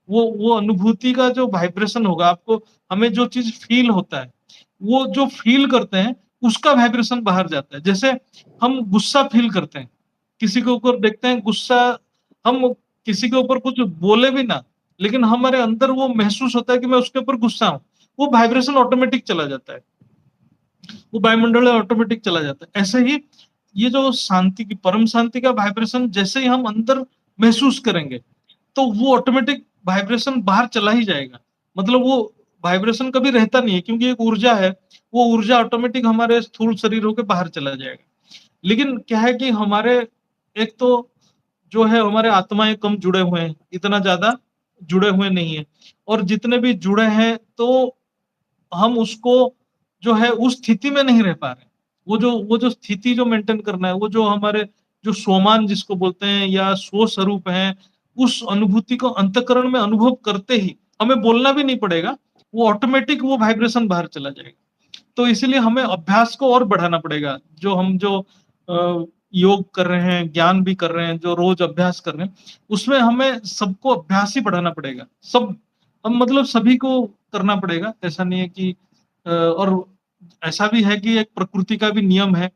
वो अनुभूति का जो वाइब्रेशन होगा, आपको हमें जो चीज फील होता है, वो जो फील करते हैं, उसका वाइब्रेशन बाहर जाता है। जैसे हम गुस्सा फील करते हैं, किसी के ऊपर देखते हैं गुस्सा, हम किसी के ऊपर कुछ बोले भी ना, लेकिन हमारे अंदर वो महसूस होता है कि मैं उसके ऊपर गुस्सा हूं, वो वाइब्रेशन ऑटोमेटिक चला जाता है, वो वायुमंडल में ऑटोमेटिक चला जाता है। ऐसे ही ये जो शांति की, परम शांति का वाइब्रेशन जैसे ही हम अंदर महसूस करेंगे, तो वो ऑटोमेटिक वाइब्रेशन बाहर चला ही जाएगा। मतलब वो वाइब्रेशन कभी रहता नहीं है, क्योंकि एक ऊर्जा है, वो ऊर्जा ऑटोमेटिक हमारे स्थूल शरीरों के बाहर चला जाएगा। लेकिन क्या है कि हमारे एक तो जो है हमारे आत्माएं कम जुड़े हुए हैं, इतना ज्यादा जुड़े हुए नहीं है। और जितने भी जुड़े हैं, तो हम उसको जो है उस स्थिति में नहीं रह पा रहे। वो जो स्थिति जो मेंटेन करना है, वो जो हमारे जो सोमान जिसको बोलते हैं या स्व स्वरूप है, उस अनुभूति को अंतःकरण में अनुभव करते ही हमें बोलना भी नहीं पड़ेगा, वो ऑटोमेटिक वो वाइब्रेशन बाहर चला जाएगा। तो इसीलिए हमें अभ्यास को और बढ़ाना पड़ेगा। जो हम जो योग कर रहे हैं, ज्ञान भी कर रहे हैं, जो रोज अभ्यास कर रहे हैं, उसमें हमें सबको अभ्यास ही बढ़ाना पड़ेगा। सब हम मतलब सभी को करना पड़ेगा। ऐसा नहीं है कि और ऐसा भी है कि एक प्रकृति का भी नियम है,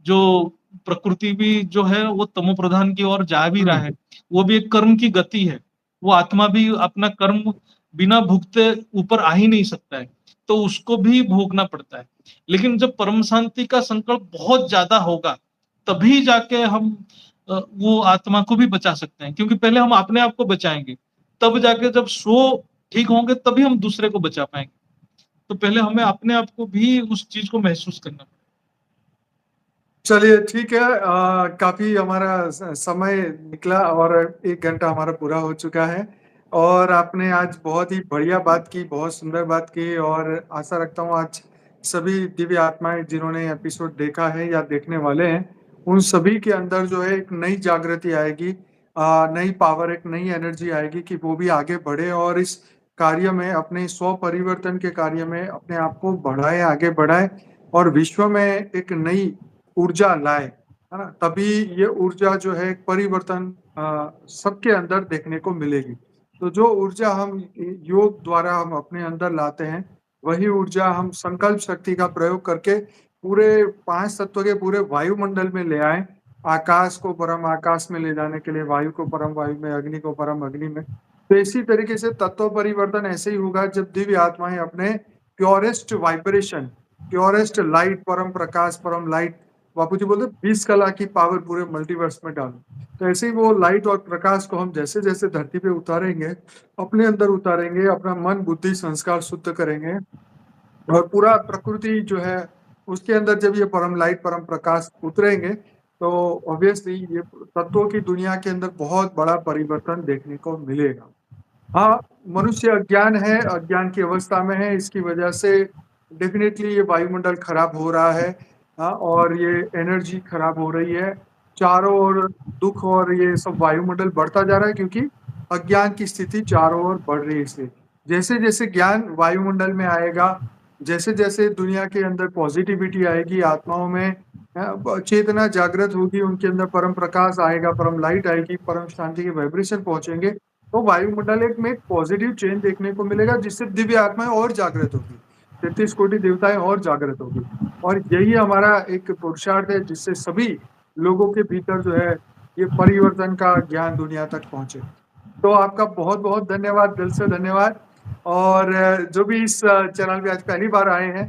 जो प्रकृति भी जो है वो तमो प्रधान की ओर जा भी रहा है। वो भी एक कर्म की गति है। वो आत्मा भी अपना कर्म बिना भुगते ऊपर आ ही नहीं सकता है, तो उसको भी भोगना पड़ता है। लेकिन जब परम शांति का संकल्प बहुत ज्यादा होगा, तभी जाके हम वो आत्मा को भी बचा सकते हैं। क्योंकि पहले हम अपने आप को बचाएंगे, तब जाके जब सो ठीक होंगे, तभी हम दूसरे को बचा पाएंगे। तो पहले हमें अपने आप को भी उस चीज को महसूस करना पड़ेगा। चलिए ठीक है, काफी हमारा समय निकला और 1 घंटा हमारा पूरा हो चुका है। और आपने आज बहुत ही बढ़िया बात की, बहुत सुंदर बात की, और आशा रखता हूँ आज सभी दिव्य आत्माएं जिन्होंने एपिसोड देखा है या देखने वाले हैं, उन सभी के अंदर जो है एक नई जागृति आएगी, नई पावर, एक नई एनर्जी आएगी कि वो भी आगे बढ़े और इस कार्य में, अपने स्व परिवर्तन के कार्य में अपने आप को बढ़ाए, आगे बढ़ाए और विश्व में एक नई ऊर्जा लाए, है ना? तभी ये ऊर्जा जो है एक परिवर्तन सबके अंदर देखने को मिलेगी। तो जो ऊर्जा हम योग द्वारा हम अपने अंदर लाते हैं, वही ऊर्जा हम संकल्प शक्ति का प्रयोग करके पूरे 5 तत्व के पूरे वायुमंडल में ले आएँ। आकाश को परम आकाश में ले जाने के लिए, वायु को परम वायु में, अग्नि को परम अग्नि में। तो इसी तरीके से तत्व परिवर्तन ऐसे ही होगा जब दिव्य आत्माएँ अपने प्योरेस्ट वाइब्रेशन, प्योरेस्ट लाइट, परम प्रकाश, परम लाइट, बापूजी बोलते हैं 20 कला की पावर पूरे मल्टीवर्स में डालो। तो ऐसे ही वो लाइट और प्रकाश को हम जैसे-जैसे धरती पे उतारेंगे, अपने अंदर उतारेंगे, अपना मन, बुद्धि, संस्कार शुद्ध करेंगे और पूरा प्रकृति जो है, उसके अंदर जब ये परम लाइट, परम प्रकाश उतरेंगे, तो ऑब्वियसली ये तत्वों की दुनिया के अंदर बहुत बड़ा परिवर्तन देखने को मिलेगा। हाँ, मनुष्य अज्ञान है, अज्ञान की अवस्था में है, इसकी वजह से डेफ़िनेटली ये वायुमंडल खराब हो रहा है, और ये एनर्जी खराब हो रही है। चारों ओर दुःख और ये सब वायुमंडल बढ़ता जा रहा है क्योंकि अज्ञान की स्थिति चारों ओर बढ़ रही है इसलिए। जैसे-जैसे ज्ञान वायुमंडल में आएगा, जैसे-जैसे दुनिया के अंदर पॉजिटिविटी आएगी, आत्माओं में चेतना जागृत होगी, उनके अंदर परम प्रकाश आएगा, परम लाइट आएगी, परम शांति के वाइब्रेशन पहुँचेंगे, तो वायुमंडल एक में एक पॉजिटिव चेंज देखने को मिलेगा, जिससे दिव्य आत्माएँ और जागृत होगी, 33 कोटि देवताएँ और जागृत होगी। और यही हमारा एक पुरुषार्थ है, जिससे सभी लोगों के भीतर जो है, ये परिवर्तन का ज्ञान दुनिया तक पहुँचे। तो आपका बहुत-बहुत धन्यवाद, दिल से धन्यवाद। और जो भी इस चैनल पे आज पहली बार आए हैं,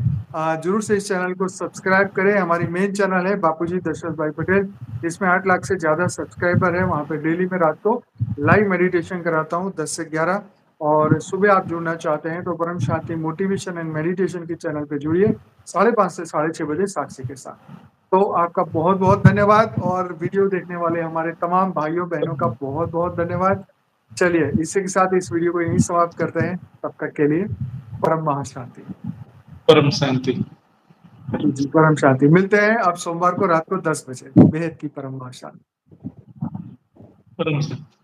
ज़रूर से इस चैनल को सब्सक्राइब करें। हमारी मेन चैनल है बापूजी दशरथ भाई पटेल, इसमें 8 लाख से ज़्यादा सब्सक्राइबर हैं। वहाँ पे डेली मैं रात को लाइव मेडिटेशन कराता हूँ 10 से 11, और सुबह आप जुड़ना चाहते हैं तो परम शांति मोटिवेशन एंड मेडिटेशन के चैनल पे जुड़िए, 5:30 से 6:30 बजे साक्षी के साथ। तो आपका बहुत-बहुत धन्यवाद, और वीडियो देखने वाले हमारे तमाम भाइयों-बहनों का बहुत-बहुत धन्यवाद। चलिए, इसी के साथ इस वीडियो को यहीं समाप्त करते हैं। तब तक के लिए परम महाशांति। परम शांति। जी, परम शांति। मिलते हैं अब सोमवार को रात को 10 बजे। बेहद की परम महाशांति। परम शांति।